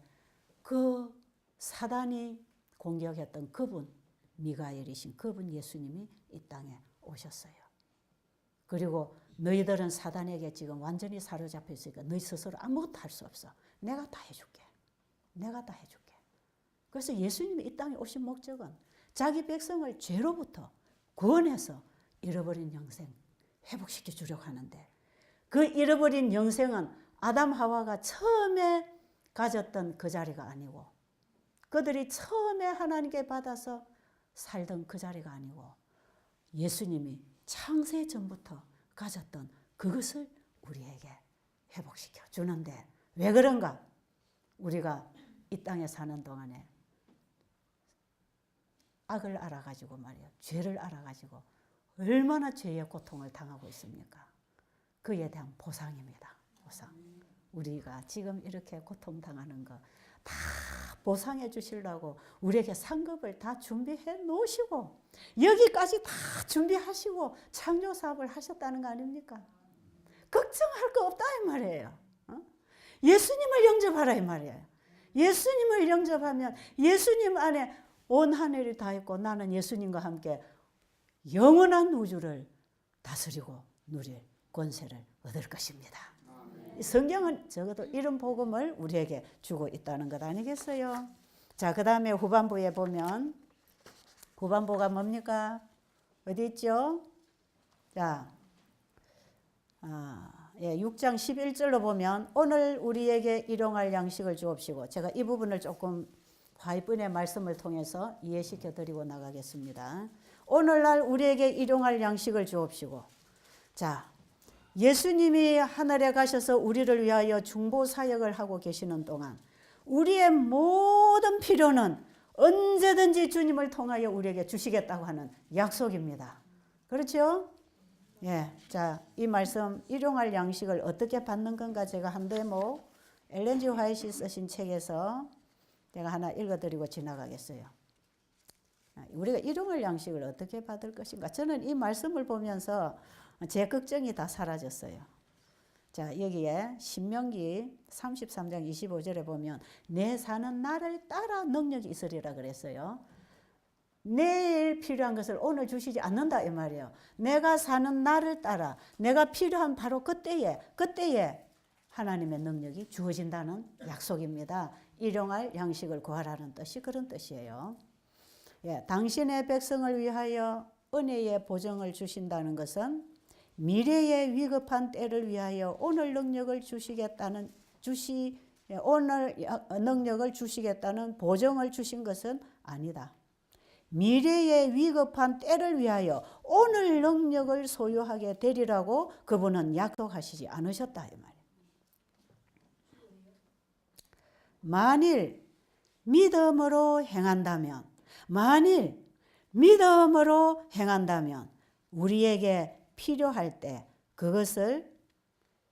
S2: 그 사단이 공격했던 그분 미가엘이신 그분 예수님이 이 땅에 오셨어요. 그리고 너희들은 사단에게 지금 완전히 사로잡혀 있으니까 너희 스스로 아무것도 할 수 없어. 내가 다 해줄게. 내가 다 해줄게. 그래서 예수님이 이 땅에 오신 목적은 자기 백성을 죄로부터 구원해서 잃어버린 영생 회복시켜 주려고 하는데 그 잃어버린 영생은 아담 하와가 처음에 가졌던 그 자리가 아니고 그들이 처음에 하나님께 받아서 살던 그 자리가 아니고 예수님이 창세 전부터 가졌던 그것을 우리에게 회복시켜 주는데 왜 그런가? 우리가 이 땅에 사는 동안에 악을 알아가지고 말이에요. 죄를 알아가지고 얼마나 죄의 고통을 당하고 있습니까? 그에 대한 보상입니다. 보상. 우리가 지금 이렇게 고통당하는 거 다 보상해 주시려고 우리에게 상급을 다 준비해 놓으시고 여기까지 다 준비하시고 창조 사업을 하셨다는 거 아닙니까? 걱정할 거 없다 이 말이에요. 예수님을 영접하라 이 말이에요. 예수님을 영접하면 예수님 안에 온 하늘이 다 있고 나는 예수님과 함께 영원한 우주를 다스리고 누릴 권세를 얻을 것입니다. 성경은 적어도 이런 복음을 우리에게 주고 있다는 것 아니겠어요? 자, 그 다음에 후반부에 보면 후반부가 뭡니까? 어디 있죠? 자, 6장 11절로 보면 오늘 우리에게 일용할 양식을 주옵시고 제가 이 부분을 조금 화이분의 말씀을 통해서 이해시켜 드리고 나가겠습니다. 오늘날 우리에게 일용할 양식을 주옵시고 자 예수님이 하늘에 가셔서 우리를 위하여 중보 사역을 하고 계시는 동안 우리의 모든 필요는 언제든지 주님을 통하여 우리에게 주시겠다고 하는 약속입니다. 그렇죠? 예, 자, 이 말씀 일용할 양식을 어떻게 받는 건가 제가 한 대목 엘렌 G 화이트이 쓰신 책에서 제가 하나 읽어드리고 지나가겠어요. 우리가 일용할 양식을 어떻게 받을 것인가? 저는 이 말씀을 보면서 제 걱정이 다 사라졌어요. 자, 여기에 신명기 33장 25절에 보면 내 사는 날을 따라 능력이 있으리라 그랬어요. 내일 필요한 것을 오늘 주시지 않는다 이 말이에요. 내가 사는 날을 따라 내가 필요한 바로 그때에 하나님의 능력이 주어진다는 약속입니다. 일용할 양식을 구하라는 뜻이 그런 뜻이에요. 예, 당신의 백성을 위하여 은혜의 보정을 주신다는 것은 미래의 위급한 때를 위하여 오늘 능력을 주시겠다는 보정을 주신 것은 아니다. 미래의 위급한 때를 위하여 오늘 능력을 소유하게 되리라고 그분은 약속하시지 않으셨다 이 말이에요. 만일 믿음으로 행한다면 우리에게 필요할 때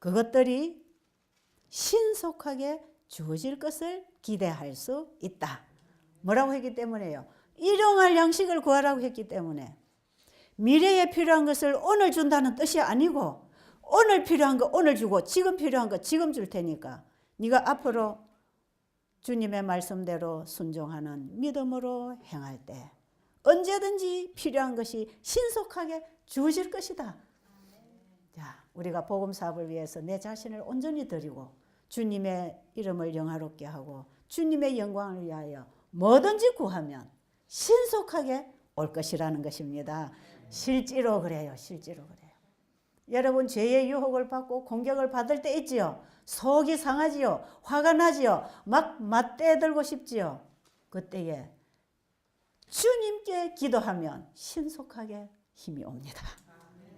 S2: 그것들이 신속하게 주어질 것을 기대할 수 있다. 뭐라고 했기 때문에요? 일용할 양식을 구하라고 했기 때문에 미래에 필요한 것을 오늘 준다는 뜻이 아니고 오늘 필요한 거 오늘 주고 지금 필요한 거 지금 줄 테니까 네가 앞으로 주님의 말씀대로 순종하는 믿음으로 행할 때 언제든지 필요한 것이 신속하게 주어질 것이다. 자, 우리가 복음 사업을 위해서 내 자신을 온전히 드리고 주님의 이름을 영화롭게 하고 주님의 영광을 위하여 뭐든지 구하면 신속하게 올 것이라는 것입니다. 실제로 그래요. 여러분 죄의 유혹을 받고 공격을 받을 때 있지요. 속이 상하지요. 화가 나지요. 막 맞대들고 싶지요. 그때에 주님께 기도하면 신속하게 힘이 옵니다.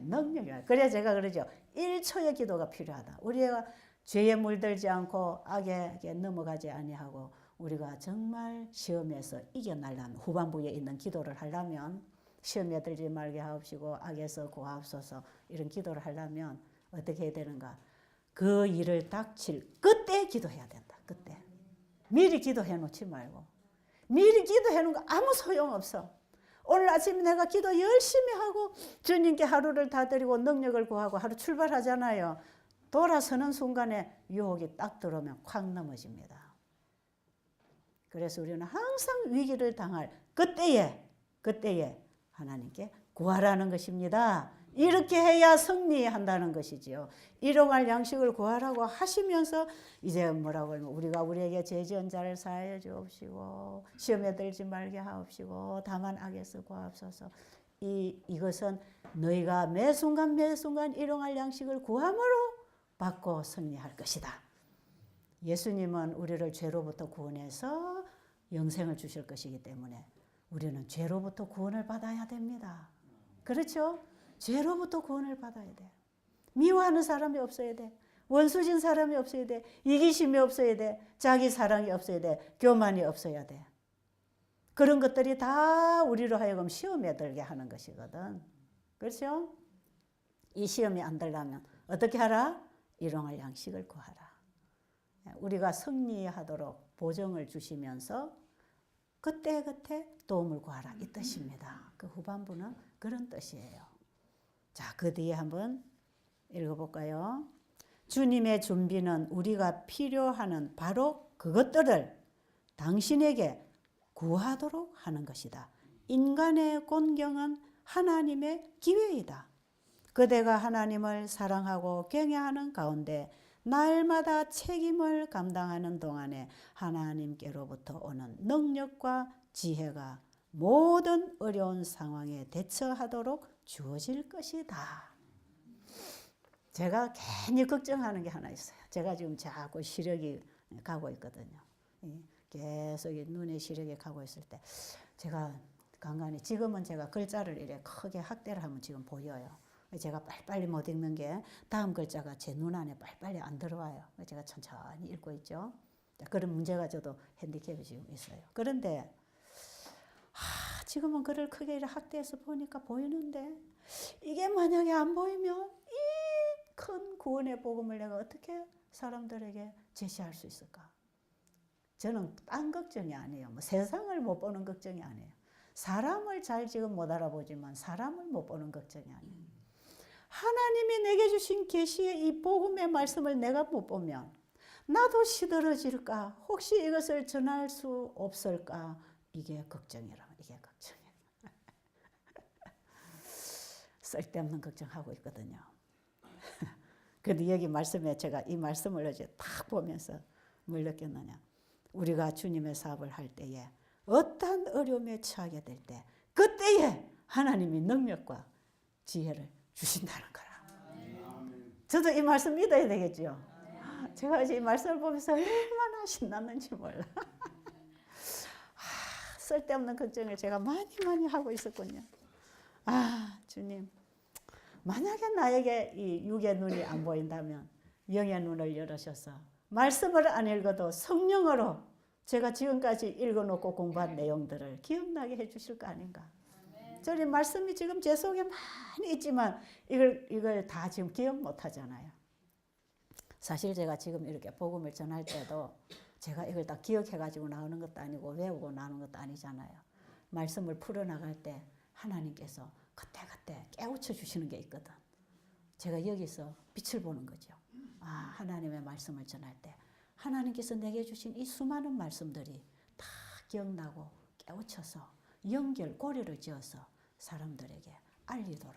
S2: 능력이 와요. 그래야 제가 그러죠. 1초의 기도가 필요하다. 우리가 죄에 물들지 않고 악에 넘어가지 아니하고 우리가 정말 시험에서 이겨내려면 후반부에 있는 기도를 하려면 시험에 들지 말게 하옵시고 악에서 구하옵소서 이런 기도를 하려면 어떻게 해야 되는가? 그 일을 닥칠 그때 기도해야 된다. 그때. 미리 기도해 놓지 말고. 미리 기도해 놓은 거 아무 소용없어. 오늘 아침에 내가 기도 열심히 하고 주님께 하루를 다 드리고 능력을 구하고 하루 출발하잖아요. 돌아서는 순간에 유혹이 딱 들어오면 콱 넘어집니다. 그래서 우리는 항상 위기를 당할 그때에 하나님께 구하라는 것입니다. 이렇게 해야 승리한다는 것이지요. 일용할 양식을 구하라고 하시면서 이제 뭐라고 하면 우리가 우리에게 죄지은 자를 사하여 주옵시고 시험에 들지 말게 하옵시고 다만 악에서 구하옵소서. 이것은 너희가 매 순간 일용할 양식을 구함으로 받고 승리할 것이다. 예수님은 우리를 죄로부터 구원해서 영생을 주실 것이기 때문에 우리는 죄로부터 구원을 받아야 됩니다. 그렇죠? 죄로부터 구원을 받아야 돼. 미워하는 사람이 없어야 돼. 원수진 사람이 없어야 돼. 이기심이 없어야 돼. 자기 사랑이 없어야 돼. 교만이 없어야 돼. 그런 것들이 다 우리로 하여금 시험에 들게 하는 것이거든. 그렇죠? 이 시험이 안 들려면 어떻게 하라? 일용할 양식을 구하라. 우리가 승리하도록 보정을 주시면서 그때 도움을 구하라 이 뜻입니다. 그 후반부는 그런 뜻이에요. 자, 그 뒤에 한번 읽어볼까요? 주님의 준비는 우리가 필요하는 바로 그것들을 당신에게 구하도록 하는 것이다. 인간의 곤경은 하나님의 기회이다. 그대가 하나님을 사랑하고 경외하는 가운데 날마다 책임을 감당하는 동안에 하나님께로부터 오는 능력과 지혜가 모든 어려운 상황에 대처하도록 주어질 것이다. 제가 괜히 걱정하는 게 하나 있어요. 제가 지금 자꾸 시력이 가고 있거든요. 계속 눈에 시력이 가고 있을 때 제가 간간히 지금은 제가 글자를 이렇게 크게 확대를 하면 지금 보여요. 제가 빨리빨리 못 읽는 게 다음 글자가 제 눈 안에 빨리빨리 안 들어와요. 제가 천천히 읽고 있죠. 그런 문제가 저도 핸디캡이 지금 있어요. 그런데 지금은 글을 크게 확대해서 보니까 보이는데 이게 만약에 안 보이면 이 큰 구원의 복음을 내가 어떻게 사람들에게 제시할 수 있을까? 저는 딴 걱정이 아니에요. 세상을 못 보는 걱정이 아니에요. 사람을 잘 지금 못 알아보지만 사람을 못 보는 걱정이 아니에요. 하나님이 내게 주신 계시의 이 복음의 말씀을 내가 못 보면 나도 시들어질까? 혹시 이것을 전할 수 없을까? 이게 걱정이라. 이게 걱정이에요. 쓸데없는 걱정하고 있거든요. 근데 여기 말씀에 제가 이 말씀을 어제 딱 보면서 뭘 느꼈느냐. 우리가 주님의 사업을 할 때에 어떠한 어려움에 처하게 될 때 그때에 하나님이 능력과 지혜를 주신다는 거라. 저도 이 말씀 믿어야 되겠죠. 제가 이제 이 말씀을 보면서 얼마나 신났는지 몰라. 쓸데없는 걱정을 제가 많이 하고 있었군요. 주님, 만약에 나에게 이 육의 눈이 안 보인다면 영의 눈을 열으셔서 말씀을 안 읽어도 성령으로 제가 지금까지 읽어놓고 공부한 내용들을 기억나게 해주실 거 아닌가. 저는 말씀이 지금 제 속에 많이 있지만 이걸 다 지금 기억 못 하잖아요. 사실 제가 지금 이렇게 복음을 전할 때도 제가 이걸 다 기억해가지고 나오는 것도 아니고 외우고 나오는 것도 아니잖아요. 말씀을 풀어나갈 때 하나님께서 그때그때 깨우쳐 주시는 게 있거든. 제가 여기서 빛을 보는 거죠. 하나님의 말씀을 전할 때 하나님께서 내게 주신 이 수많은 말씀들이 다 기억나고 깨우쳐서 연결, 고리를 지어서 사람들에게 알리도록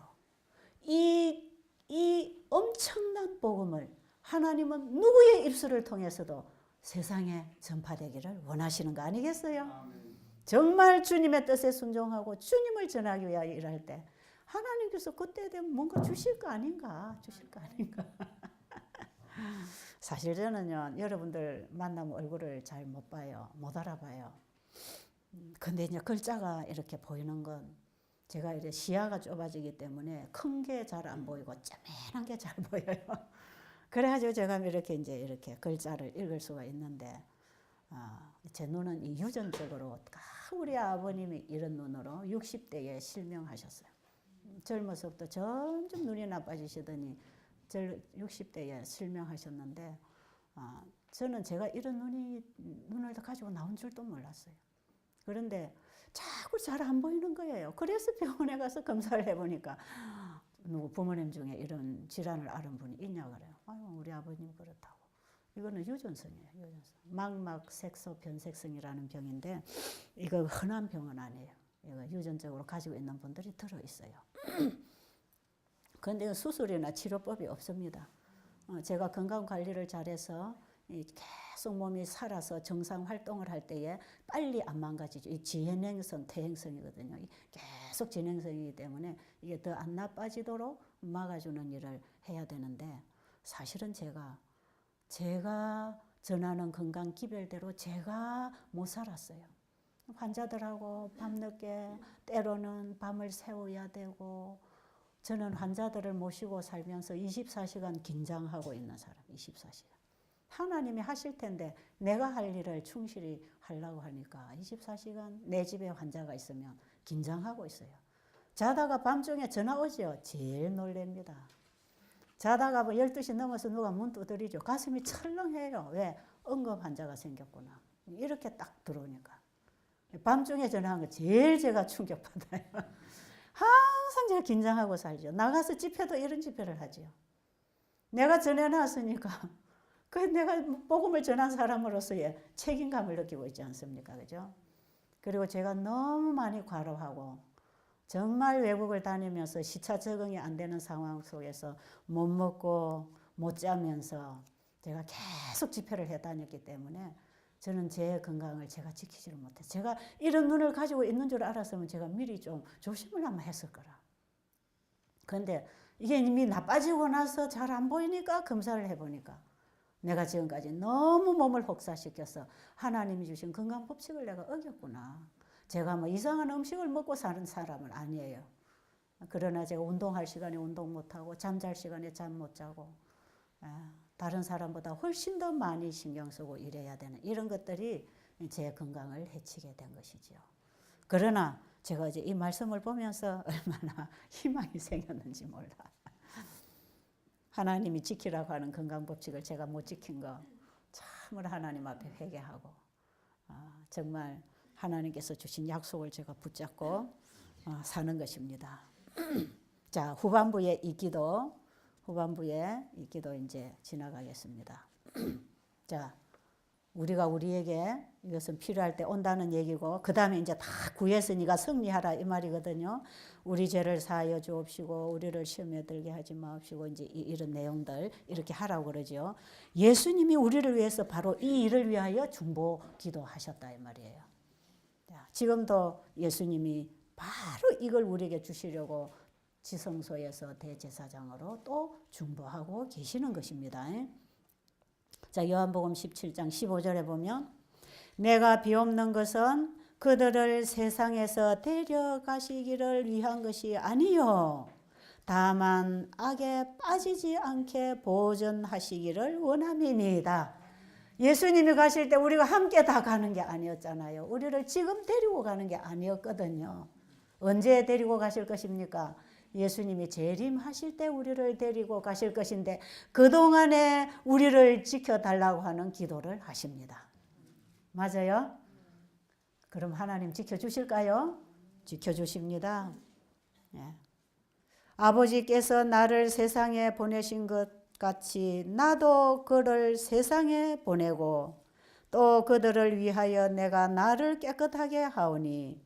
S2: 이 엄청난 복음을 하나님은 누구의 입술을 통해서도 세상에 전파되기를 원하시는 거 아니겠어요? 정말 주님의 뜻에 순종하고 주님을 전하기 위하여 일할 때 하나님께서 그때 되면 뭔가 주실 거 아닌가? 사실 저는요, 여러분들 만나면 얼굴을 잘 못 봐요. 못 알아봐요. 근데 이제 글자가 이렇게 보이는 건 제가 이제 시야가 좁아지기 때문에 큰 게 잘 안 보이고 쪼매난 게 잘 보여요. 그래가지고 제가 이렇게 글자를 읽을 수가 있는데, 제 눈은 이 유전적으로 우리 아버님이 이런 눈으로 60대에 실명하셨어요. 젊어서부터 점점 눈이 나빠지시더니 60대에 실명하셨는데, 저는 제가 이런 눈을 가지고 나온 줄도 몰랐어요. 그런데 자꾸 잘 안 보이는 거예요. 그래서 병원에 가서 검사를 해보니까 누구 부모님 중에 이런 질환을 앓은 분이 있냐 그래요. 우리 아버님 그렇다고. 이거는 유전성이에요. 유전성. 망막색소 변색성이라는 병인데 이거 흔한 병은 아니에요. 이거 유전적으로 가지고 있는 분들이 들어있어요. 그런데 수술이나 치료법이 없습니다. 제가 건강관리를 잘해서 계속 몸이 살아서 정상 활동을 할 때에 빨리 안 망가지죠. 이 진행성, 퇴행성이거든요. 계속 진행성이기 때문에 이게 더 안 나빠지도록 막아주는 일을 해야 되는데 사실은 제가 전하는 건강 기별대로 제가 못 살았어요. 환자들하고 밤늦게 때로는 밤을 새워야 되고 저는 환자들을 모시고 살면서 24시간 긴장하고 있는 사람, 24시간. 하나님이 하실 텐데 내가 할 일을 충실히 하려고 하니까 24시간 내 집에 환자가 있으면 긴장하고 있어요. 자다가 밤중에 전화 오죠. 제일 놀랍니다. 자다가 12시 넘어서 누가 문 두드리죠. 가슴이 철렁해요. 왜? 응급 환자가 생겼구나. 이렇게 딱 들어오니까. 밤중에 전화한 거 제일 제가 충격받아요. 항상 제가 긴장하고 살죠. 나가서 집회도 이런 집회를 하죠. 내가 전해놨으니까 그 내가 복음을 전한 사람으로서의 책임감을 느끼고 있지 않습니까? 그죠? 그리고 제가 너무 많이 과로하고 정말 외국을 다니면서 시차 적응이 안 되는 상황 속에서 못 먹고 못 자면서 제가 계속 집회를 해 다녔기 때문에 저는 제 건강을 제가 지키지를 못해요. 제가 이런 눈을 가지고 있는 줄 알았으면 제가 미리 좀 조심을 한번 했을 거라. 그런데 이게 이미 나빠지고 나서 잘 안 보이니까 검사를 해보니까 내가 지금까지 너무 몸을 혹사시켜서 하나님이 주신 건강 법칙을 내가 어겼구나. 제가 뭐 이상한 음식을 먹고 사는 사람은 아니에요. 그러나 제가 운동할 시간에 운동 못하고 잠잘 시간에 잠 못 자고 다른 사람보다 훨씬 더 많이 신경 쓰고 일해야 되는 이런 것들이 제 건강을 해치게 된 것이죠. 그러나 제가 이제 이 말씀을 보면서 얼마나 희망이 생겼는지 몰라. 하나님이 지키라고 하는 건강법칙을 제가 못 지킨 거 참으로 하나님 앞에 회개하고 정말 하나님께서 주신 약속을 제가 붙잡고 사는 것입니다. 자, 후반부에 이 기도 이제 지나가겠습니다. 자, 우리가 우리에게 이것은 필요할 때 온다는 얘기고, 그 다음에 이제 다 구했으니까 승리하라 이 말이거든요. 우리 죄를 사하여 주옵시고 우리를 시험에 들게 하지 마옵시고, 이제 이런 내용들 이렇게 하라고 그러죠. 예수님이 우리를 위해서 바로 이 일을 위하여 중보 기도하셨다 이 말이에요. 자, 지금도 예수님이 바로 이걸 우리에게 주시려고 지성소에서 대제사장으로 또 중보하고 계시는 것입니다. 자, 요한복음 17장 15절에 보면, 내가 비옵는 것은 그들을 세상에서 데려가시기를 위한 것이 아니요 다만 악에 빠지지 않게 보존하시기를 원함이니이다. 예수님이 가실 때 우리가 함께 다 가는 게 아니었잖아요. 우리를 지금 데리고 가는 게 아니었거든요. 언제 데리고 가실 것입니까? 예수님이 재림하실 때 우리를 데리고 가실 것인데, 그동안에 우리를 지켜달라고 하는 기도를 하십니다. 맞아요? 그럼 하나님 지켜주실까요? 지켜주십니다. 예. 아버지께서 나를 세상에 보내신 것 같이 나도 그를 세상에 보내고 또 그들을 위하여 내가 나를 깨끗하게 하오니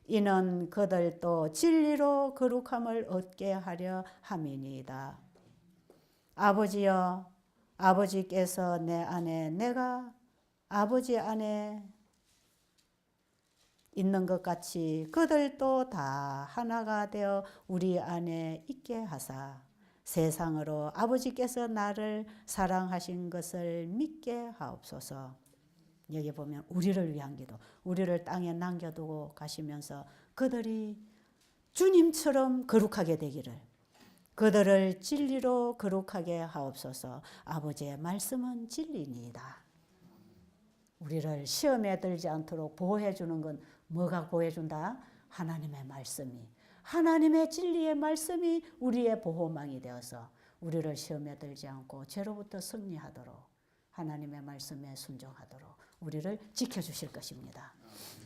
S2: 이는 그들도 진리로 거룩함을 얻게 하려 함이니이다. 아버지여, 아버지께서 내 안에 내가 아버지 안에 있는 것 같이 그들도 다 하나가 되어 우리 안에 있게 하사 세상으로 아버지께서 나를 사랑하신 것을 믿게 하옵소서. 여기 보면 우리를 위한 기도, 우리를 땅에 남겨두고 가시면서 그들이 주님처럼 거룩하게 되기를, 그들을 진리로 거룩하게 하옵소서. 아버지의 말씀은 진리니이다. 우리를 시험에 들지 않도록 보호해 주는 건 뭐가 보호해준다? 하나님의 말씀이, 하나님의 진리의 말씀이 우리의 보호망이 되어서 우리를 시험에 들지 않고 죄로부터 승리하도록, 하나님의 말씀에 순종하도록 우리를 지켜주실 것입니다.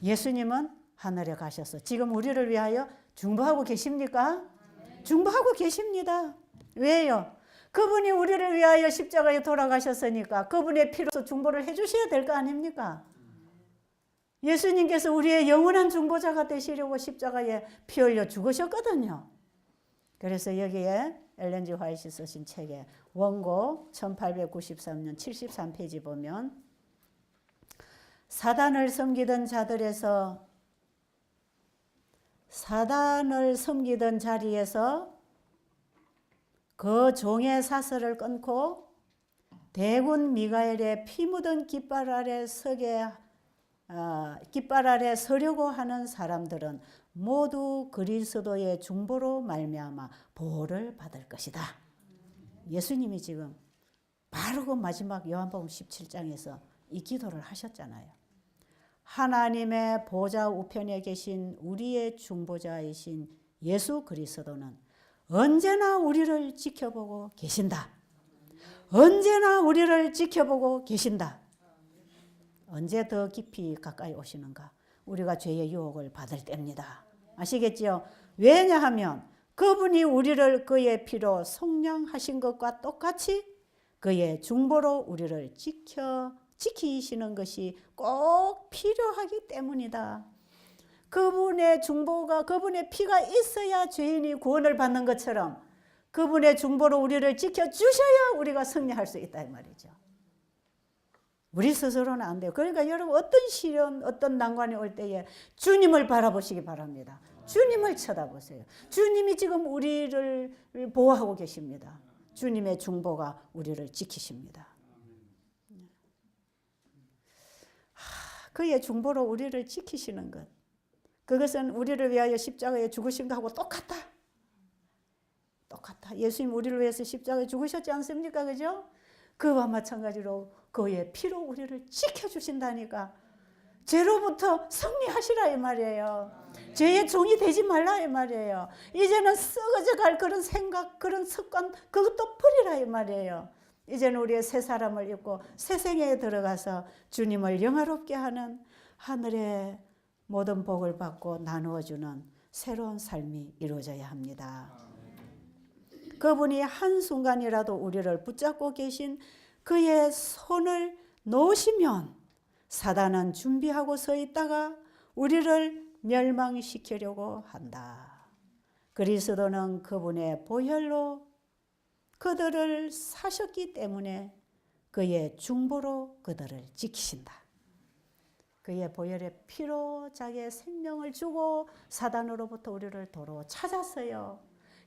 S2: 예수님은 하늘에 가셔서 지금 우리를 위하여 중보하고 계십니까? 중보하고 계십니다. 왜요? 그분이 우리를 위하여 십자가에 돌아가셨으니까 그분의 피로서 중보를 해주셔야 될 거 아닙니까? 예수님께서 우리의 영원한 중보자가 되시려고 십자가에 피 흘려 죽으셨거든요. 그래서 여기에 엘렌 G 화이트 쓰신 책에 원고 1893년 73페이지 보면, 사단을 섬기던 자리에서 그 종의 사슬을 끊고 대군 미가엘의 피 묻은 깃발 아래 서려고 하는 사람들은 모두 그리스도의 중보로 말미암아 보호를 받을 것이다. 예수님이 지금 바로 그 마지막 요한복음 17장에서 이 기도를 하셨잖아요. 하나님의 보좌 우편에 계신 우리의 중보자이신 예수 그리스도는 언제나 우리를 지켜보고 계신다. 언제나 우리를 지켜보고 계신다. 언제 더 깊이 가까이 오시는가? 우리가 죄의 유혹을 받을 때입니다. 아시겠지요? 왜냐하면 그분이 우리를 그의 피로 속량하신 것과 똑같이 그의 중보로 우리를 지키시는 것이 꼭 필요하기 때문이다. 그분의 중보가, 그분의 피가 있어야 죄인이 구원을 받는 것처럼 그분의 중보로 우리를 지켜주셔야 우리가 승리할 수 있다 이 말이죠. 우리 스스로는 안 돼요. 그러니까 여러분 어떤 시련, 어떤 난관이 올 때에 주님을 바라보시기 바랍니다. 주님을 쳐다보세요. 주님이 지금 우리를 보호하고 계십니다. 주님의 중보가 우리를 지키십니다. 그의 중보로 우리를 지키시는 것, 그것은 우리를 위하여 십자가에 죽으신 것하고 똑같다. 똑같다. 예수님 우리를 위해서 십자가에 죽으셨지 않습니까? 그죠? 그와 마찬가지로 그의 피로 우리를 지켜주신다니까. 죄로부터 승리하시라 이 말이에요. 죄의 종이 되지 말라 이 말이에요. 이제는 썩어져 갈 그런 생각, 그런 습관, 그것도 버리라 이 말이에요. 이제는 우리의 새 사람을 입고 새 생애에 들어가서 주님을 영화롭게 하는 하늘의 모든 복을 받고 나누어주는 새로운 삶이 이루어져야 합니다. 그분이 한순간이라도 우리를 붙잡고 계신 그의 손을 놓으시면 사단은 준비하고 서 있다가 우리를 멸망시키려고 한다. 그리스도는 그분의 보혈로 그들을 사셨기 때문에 그의 중보로 그들을 지키신다. 그의 보혈의 피로 자기의 생명을 주고 사단으로부터 우리를 도로 찾았어요.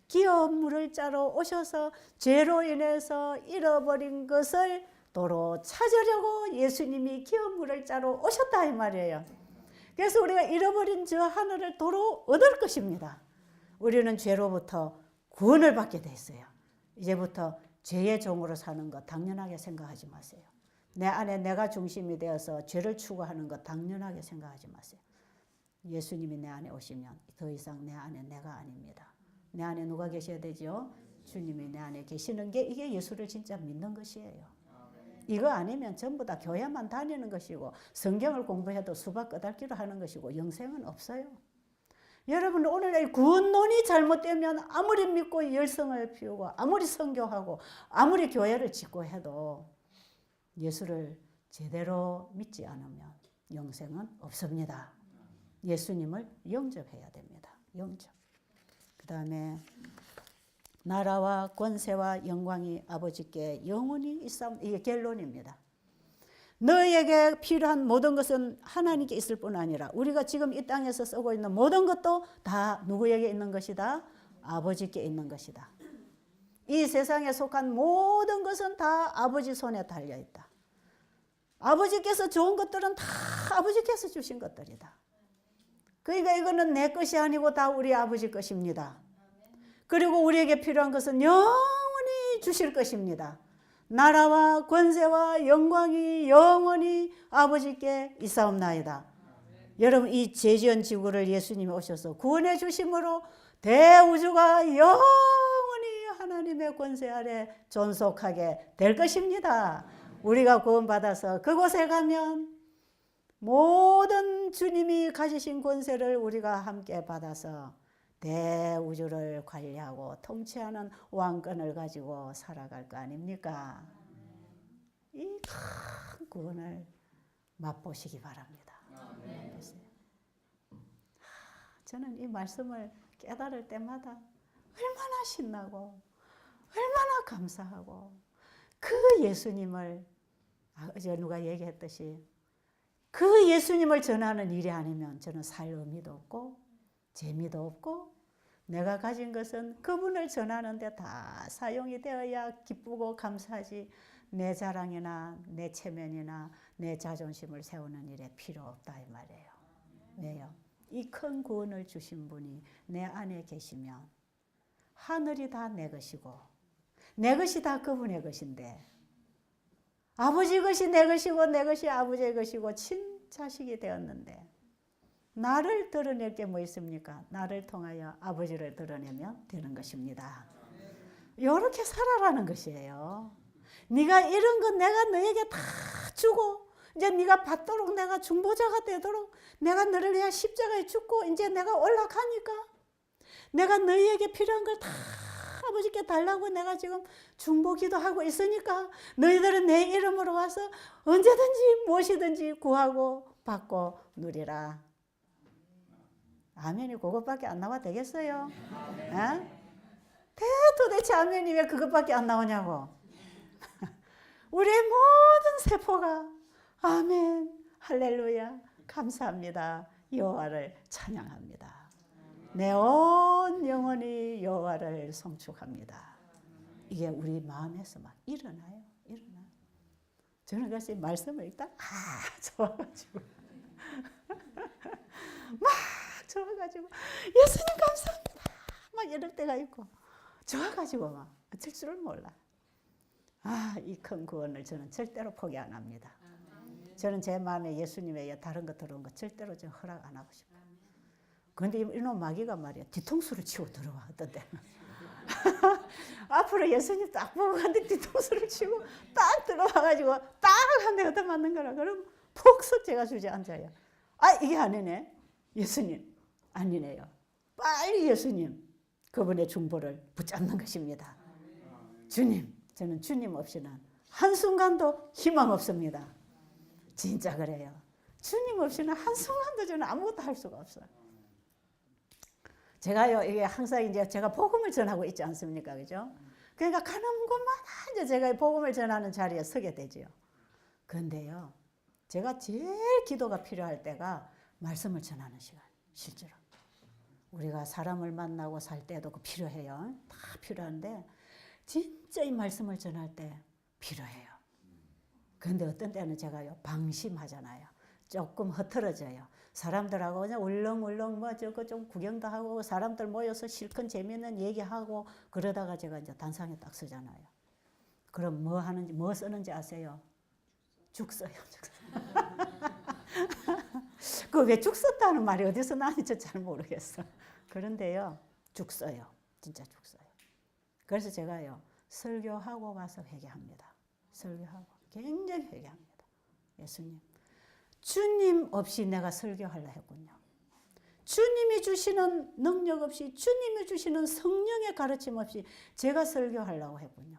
S2: 기업 물을 자로 오셔서 죄로 인해서 잃어버린 것을 도로 찾으려고 예수님이 기업 물을 자로 오셨다 이 말이에요. 그래서 우리가 잃어버린 저 하늘을 도로 얻을 것입니다. 우리는 죄로부터 구원을 받게 됐어요. 이제부터 죄의 종으로 사는 것 당연하게 생각하지 마세요. 내 안에 내가 중심이 되어서 죄를 추구하는 것 당연하게 생각하지 마세요. 예수님이 내 안에 오시면 더 이상 내 안에 내가 아닙니다. 내 안에 누가 계셔야 되죠? 주님이 내 안에 계시는 게 이게 예수를 진짜 믿는 것이에요. 이거 아니면 전부 다 교회만 다니는 것이고 성경을 공부해도 수박 끄달기로 하는 것이고 영생은 없어요. 여러분 오늘 구원론이 잘못되면 아무리 믿고 열성을 피우고 아무리 선교하고 아무리 교회를 짓고 해도 예수를 제대로 믿지 않으면 영생은 없습니다. 예수님을 영접해야 됩니다. 영접. 그 다음에 나라와 권세와 영광이 아버지께 영원히 있사옵. 이게 결론입니다. 너에게 필요한 모든 것은 하나님께 있을 뿐 아니라 우리가 지금 이 땅에서 쓰고 있는 모든 것도 다 누구에게 있는 것이다? 아버지께 있는 것이다. 이 세상에 속한 모든 것은 다 아버지 손에 달려있다. 아버지께서 좋은 것들은 다 아버지께서 주신 것들이다. 그러니까 이거는 내 것이 아니고 다 우리 아버지 것입니다. 그리고 우리에게 필요한 것은 영원히 주실 것입니다. 나라와 권세와 영광이 영원히 아버지께 있사옵나이다. 여러분 이 죄지은 지구를 예수님이 오셔서 구원해 주심으로 대우주가 영원히 하나님의 권세 아래 존속하게 될 것입니다. 우리가 구원받아서 그곳에 가면 모든 주님이 가지신 권세를 우리가 함께 받아서 대우주를 관리하고 통치하는 왕권을 가지고 살아갈 거 아닙니까? 이 큰 구원을 맛보시기 바랍니다. 저는 이 말씀을 깨달을 때마다 얼마나 신나고 얼마나 감사하고 그 예수님을 어제 누가 얘기했듯이 그 예수님을 전하는 일이 아니면 저는 살 의미도 없고 재미도 없고 내가 가진 것은 그분을 전하는 데 다 사용이 되어야 기쁘고 감사하지 내 자랑이나 내 체면이나 내 자존심을 세우는 일에 필요 없다 이 말이에요. 왜요? 이 큰 구원을 주신 분이 내 안에 계시면 하늘이 다 내 것이고 내 것이 다 그분의 것인데 아버지 것이 내 것이고 내 것이 아버지의 것이고 친자식이 되었는데 나를 드러낼 게 뭐 있습니까? 나를 통하여 아버지를 드러내면 되는 것입니다. 이렇게 살아라는 것이에요. 네가 이런 건 내가 너에게 다 주고 이제 네가 받도록 내가 중보자가 되도록 내가 너를 위해 십자가에 죽고 이제 내가 올라가니까 내가 너희에게 필요한 걸 다 아버지께 달라고 내가 지금 중보기도 하고 있으니까 너희들은 내 이름으로 와서 언제든지 무엇이든지 구하고 받고 누리라. 아멘이 그것밖에 안 나와 되겠어요? 도대체 아멘이 왜 그것밖에 안 나오냐고. 우리의 모든 세포가 아멘 할렐루야 감사합니다 여호와를 찬양합니다. 내 온 영혼이 여호와를 송축합니다. 이게 우리 마음에서 막 일어나요. 저는 그래서 말씀을 읽다 좋아가지고 막 좋아가지고 예수님 감사합니다 막 이럴 때가 있고 좋아가지고 막 어쩔 줄을 몰라. 이 큰 구원을 저는 절대로 포기 안 합니다. 저는 제 마음에 예수님의 다른 것 들어온 거 절대로 저 허락 안 하고 싶어요. 그런데 이놈 마귀가 말이야 뒤통수를 치고 들어와 어떤 때는 앞으로 예수님 딱 보고 갔는데 뒤통수를 치고 딱 들어와가지고 딱 한 대 얻어 맞는 거라. 그럼 폭석 제가 주저앉아요. 이게 아니네. 예수님 아니네요. 빨리 예수님 그분의 중보를 붙잡는 것입니다. 주님, 저는 주님 없이는 한순간도 희망 없습니다. 진짜 그래요. 주님 없이는 한순간도 저는 아무것도 할 수가 없어요. 제가요, 이게 항상 이제 제가 복음을 전하고 있지 않습니까? 그죠? 그러니까 가는 곳마다 이제 제가 복음을 전하는 자리에 서게 되지요. 그런데요, 제가 제일 기도가 필요할 때가 말씀을 전하는 시간, 실제로. 우리가 사람을 만나고 살 때도 필요해요. 다 필요한데, 진짜 이 말씀을 전할 때 필요해요. 그런데 어떤 때는 제가요, 방심하잖아요. 조금 흐트러져요. 사람들하고 그냥 울렁울렁 뭐 저거 좀 구경도 하고 사람들 모여서 실컷 재미있는 얘기하고 그러다가 제가 이제 단상에 딱 서잖아요. 그럼 뭐 하는지, 뭐 쓰는지 아세요? 죽 써요. 그 왜 죽 썼다는 말이 어디서 나는지 잘 모르겠어. 그런데요, 죽 써요. 진짜 죽 써요. 그래서 제가요, 설교하고 와서 회개합니다. 설교하고. 굉장히 회개합니다. 예수님. 주님 없이 내가 설교하려 했군요. 주님이 주시는 능력 없이, 주님이 주시는 성령의 가르침 없이 제가 설교하려고 했군요.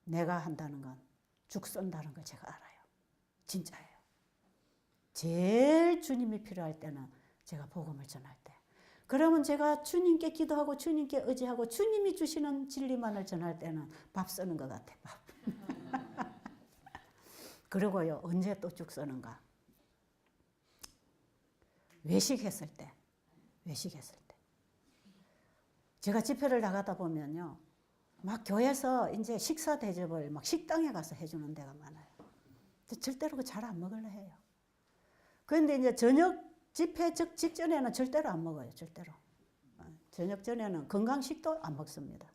S2: 내가 한다는 건 죽 쓴다는 걸 제가 알아요. 진짜예요. 제일 주님이 필요할 때는 제가 복음을 전할 때. 그러면 제가 주님께 기도하고 주님께 의지하고 주님이 주시는 진리만을 전할 때는 밥 쓰는 것 같아. 밥. 그리고요, 언제 또 죽 쓰는가? 외식했을 때. 외식했을 때. 제가 집회를 나가다 보면요, 막 교회에서 이제 식사 대접을 막 식당에 가서 해주는 데가 많아요. 절대로 잘 안 먹으려 해요. 그런데 이제 저녁 집회 직전에는 절대로 안 먹어요. 절대로. 저녁 전에는 건강식도 안 먹습니다.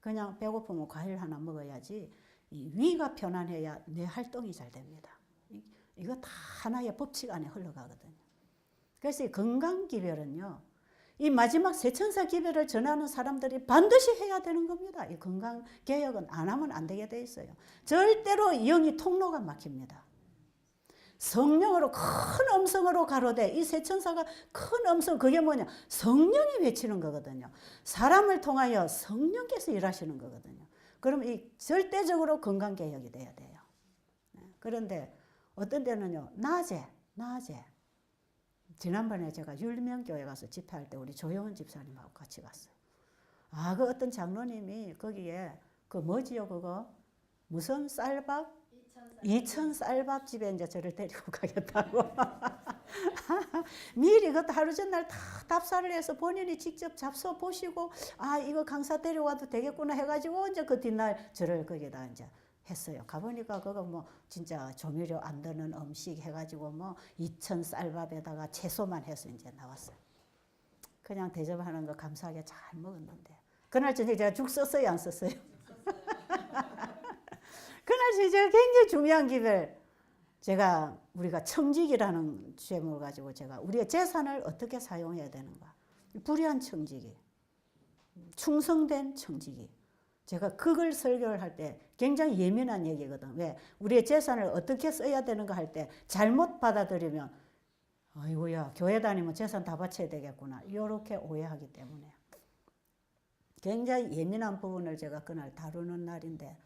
S2: 그냥 배고프면 과일 하나 먹어야지 이 위가 편안해야 내 활동이 잘 됩니다. 이거 다 하나의 법칙 안에 흘러가거든요. 그래서 이 건강기별은요, 이 마지막 세천사 기별을 전하는 사람들이 반드시 해야 되는 겁니다. 이 건강개혁은 안 하면 안 되게 돼 있어요. 절대로 영이 통로가 막힙니다. 성령으로 큰 음성으로 가로되, 이 세천사가 큰 음성, 그게 뭐냐? 성령이 외치는 거거든요. 사람을 통하여 성령께서 일하시는 거거든요. 그럼 이 절대적으로 건강개혁이 돼야 돼요. 그런데 어떤 때는요, 낮에 지난번에 제가 율명교회 가서 집회할 때 우리 조영은 집사님하고 같이 갔어요. 아, 그 어떤 장로님이 거기에 그 뭐지요, 그거? 무슨 쌀밥? 이천 쌀밥집에 이제 저를 데리고 가겠다고. 미리 그것도 하루 전날 다 답사를 해서 본인이 직접 잡숴 보시고, 아, 이거 강사 데려와도 되겠구나 해가지고 이제 그 뒷날 저를 거기다 이제 했어요. 가보니까 그거 뭐 진짜 조미료 안 드는 음식 해가지고 뭐 2000 쌀밥에다가 채소만 해서 이제 나왔어요. 그냥 대접하는 거 감사하게 잘 먹었는데, 그날 저녁에 제가 죽 썼어요, 안 썼어요? 그날 제가 굉장히 중요한 기별, 우리가 청직이라는 제목을 가지고 제가 우리의 재산을 어떻게 사용해야 되는가, 불의한 청지기, 충성된 청지기. 제가 그걸 설교를 할 때 굉장히 예민한 얘기거든. 왜? 우리의 재산을 어떻게 써야 되는가 할 때 잘못 받아들이면, 아이고야, 교회 다니면 재산 다 바쳐야 되겠구나, 이렇게 오해하기 때문에 굉장히 예민한 부분을 제가 그날 다루는 날인데,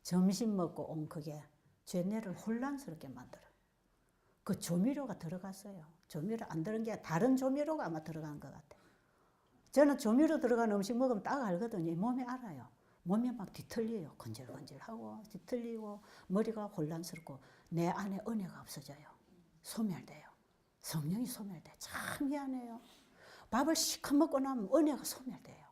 S2: 점심 먹고 온 그게 죄내를 혼란스럽게 만들어요. 그 조미료가 들어갔어요. 조미료 안 들은 게 다른 조미료가 아마 들어간 것 같아요. 저는 조미료 들어간 음식 먹으면 딱 알거든요. 몸에 알아요. 몸이 막 뒤틀려요. 건질건질하고 뒤틀리고 머리가 혼란스럽고 내 안에 은혜가 없어져요. 소멸돼요. 성령이 소멸돼. 참 미안해요. 밥을 시컷 먹고 나면 은혜가 소멸돼요.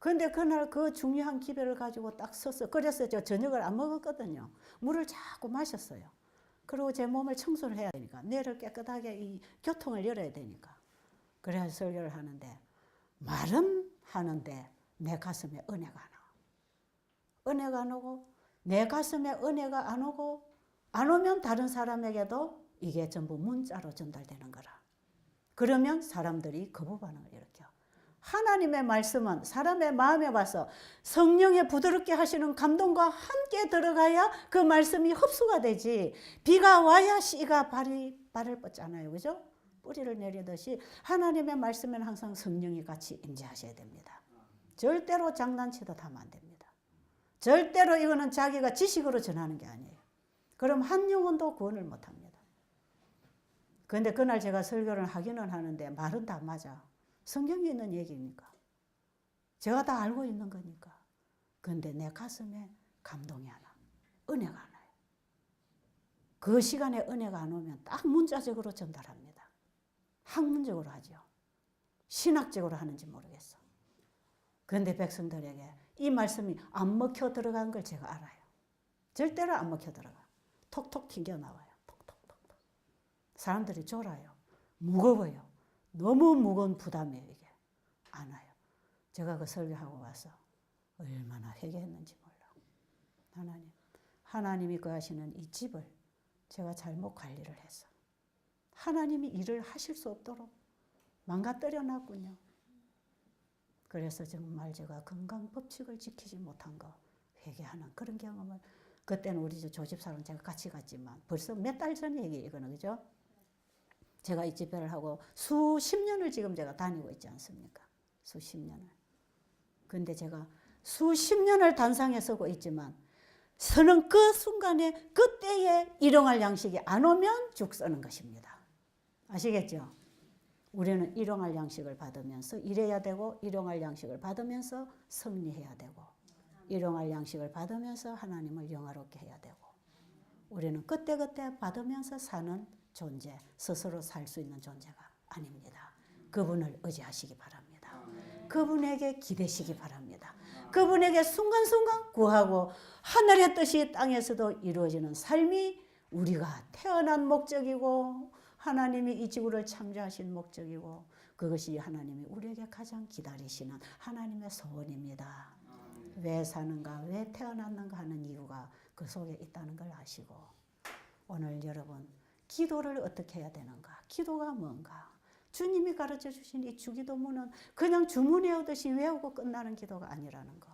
S2: 그런데 그날 그 중요한 기별을 가지고 딱 섰어. 그래서 저 저녁을 안 먹었거든요. 물을 자꾸 마셨어요. 그리고 제 몸을 청소를 해야 되니까, 뇌를 깨끗하게 이 교통을 열어야 되니까. 그래서 설교를 하는데, 말은 하는데 내 가슴에 은혜가 안 와. 은혜가 안 오고, 내 가슴에 은혜가 안 오고, 안 오면 다른 사람에게도 이게 전부 문자로 전달되는 거라. 그러면 사람들이 거부 반응을 일으켜. 하나님의 말씀은 사람의 마음에 와서 성령의 부드럽게 하시는 감동과 함께 들어가야 그 말씀이 흡수가 되지, 비가 와야 씨가 발을 뻗잖아요. 그죠? 뿌리를 내리듯이 하나님의 말씀에는 항상 성령이 같이 임재하셔야 됩니다. 절대로 장난치듯 하면 안 됩니다. 절대로 이거는 자기가 지식으로 전하는 게 아니에요. 그럼 한 영혼도 구원을 못합니다. 그런데 그날 제가 설교를 하기는 하는데 말은 다 맞아. 성경에 있는 얘기니까. 제가 다 알고 있는 거니까. 그런데 내 가슴에 감동이 하나, 은혜가 하나요. 그 시간에 은혜가 안 오면 딱 문자적으로 전달합니다. 학문적으로 하죠. 신학적으로 하는지 모르겠어. 그런데 백성들에게 이 말씀이 안 먹혀 들어간 걸 제가 알아요. 절대로 안 먹혀 들어가. 톡톡 튕겨 나와요. 톡톡톡톡. 사람들이 졸아요. 무거워요. 너무 무거운 부담이에요. 이게 안 와요. 제가 그 설교하고 와서 얼마나 회개했는지 몰라. 하나님이 거하시는 이 집을 제가 잘못 관리를 해서 하나님이 일을 하실 수 없도록 망가뜨려 놨군요. 그래서 정말 제가 건강 법칙을 지키지 못한 거 회개하는 그런 경험을, 그때는 우리 조집사랑 제가 같이 갔지만 벌써 몇 달 전 얘기 이거는, 그죠? 제가 이 집회를 하고 수십 년을 지금 제가 다니고 있지 않습니까? 수십 년을. 근데 제가 수십 년을 단상에 서고 있지만 서는 그 순간에 그때에 일용할 양식이 안 오면 죽 서는 것입니다. 아시겠죠? 우리는 일용할 양식을 받으면서 일해야 되고, 일용할 양식을 받으면서 승리해야 되고, 일용할 양식을 받으면서 하나님을 영화롭게 해야 되고, 우리는 그때그때 받으면서 사는 존재, 스스로 살 수 있는 존재가 아닙니다. 그분을 의지하시기 바랍니다. 그분에게 기대시기 바랍니다. 그분에게 순간순간 구하고 하늘의 뜻이 땅에서도 이루어지는 삶이 우리가 태어난 목적이고, 하나님이 이 지구를 창조하신 목적이고, 그것이 하나님이 우리에게 가장 기다리시는 하나님의 소원입니다. 왜 사는가, 왜 태어났는가 하는 이유가 그 속에 있다는 걸 아시고, 오늘 여러분 기도를 어떻게 해야 되는가, 기도가 뭔가, 주님이 가르쳐 주신 이 주기도문은 그냥 주문해오듯이 외우고 끝나는 기도가 아니라는 거.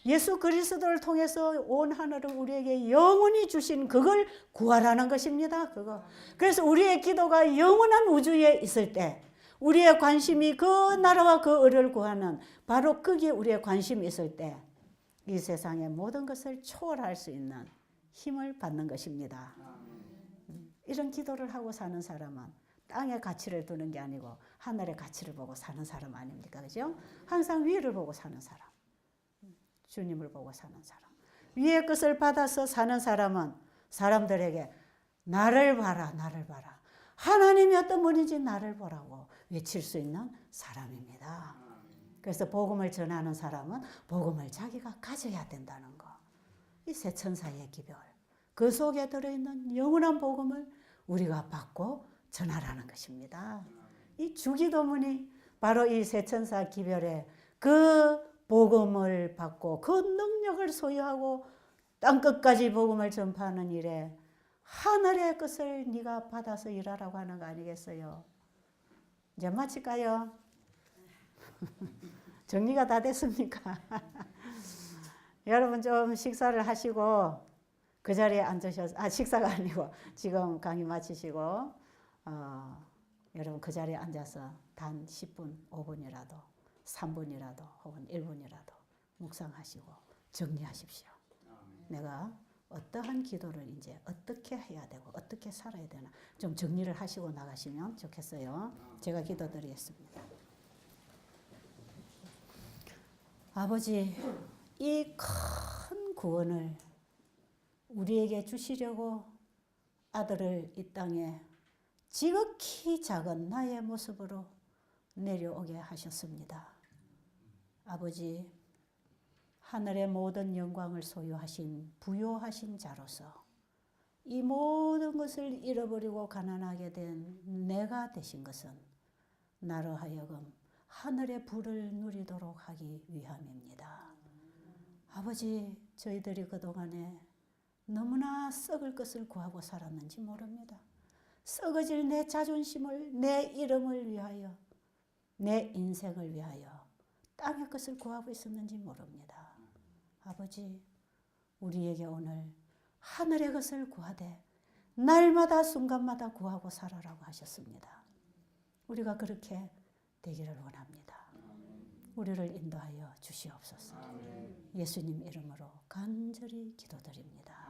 S2: 예수 그리스도를 통해서 온 하늘을 우리에게 영원히 주신 그걸 구하라는 것입니다. 그거. 그래서 우리의 기도가 영원한 우주에 있을 때, 우리의 관심이 그 나라와 그 의를 구하는 바로 거기에 우리의 관심이 있을 때, 이 세상의 모든 것을 초월할 수 있는 힘을 받는 것입니다. 이런 기도를 하고 사는 사람은 땅의 가치를 두는 게 아니고 하늘의 가치를 보고 사는 사람 아닙니까? 그죠? 항상 위를 보고 사는 사람. 주님을 보고 사는 사람. 위의 것을 받아서 사는 사람은 사람들에게 나를 봐라, 나를 봐라. 하나님이 어떤 분인지 나를 보라고 외칠 수 있는 사람입니다. 그래서 복음을 전하는 사람은 복음을 자기가 가져야 된다는 거. 이 새 천사의 기별, 그 속에 들어있는 영원한 복음을 우리가 받고 전하라는 것입니다. 이 주기도문이 바로 이 새 천사 기별의 그 복음을 받고 그 능력을 소유하고 땅끝까지 복음을 전파하는 일에 하늘의 것을 네가 받아서 일하라고 하는 거 아니겠어요? 이제 마칠까요? 정리가 다 됐습니까? 여러분 좀 식사를 하시고 그 자리에 앉으셔서, 식사가 아니고 지금 강의 마치시고 여러분 그 자리에 앉아서 단 10분, 5분이라도 3분이라도 혹은 1분이라도 묵상하시고 정리하십시오. 내가 어떠한 기도를 이제 어떻게 해야 되고 어떻게 살아야 되나 좀 정리를 하시고 나가시면 좋겠어요. 제가 기도드리겠습니다. 아버지, 이 큰 구원을 우리에게 주시려고 아들을 이 땅에 지극히 작은 나의 모습으로 내려오게 하셨습니다. 아버지, 하늘의 모든 영광을 소유하신 부요하신 자로서 이 모든 것을 잃어버리고 가난하게 된 내가 되신 것은 나로 하여금 하늘의 불을 누리도록 하기 위함입니다. 아버지, 저희들이 그동안에 너무나 썩을 것을 구하고 살았는지 모릅니다. 썩어질 내 자존심을, 내 이름을 위하여, 내 인생을 위하여 땅의 것을 구하고 있었는지 모릅니다. 아버지, 우리에게 오늘 하늘의 것을 구하되 날마다 순간마다 구하고 살아라고 하셨습니다. 우리가 그렇게 되기를 원합니다. 우리를 인도하여 주시옵소서. 예수님 이름으로 간절히 기도드립니다.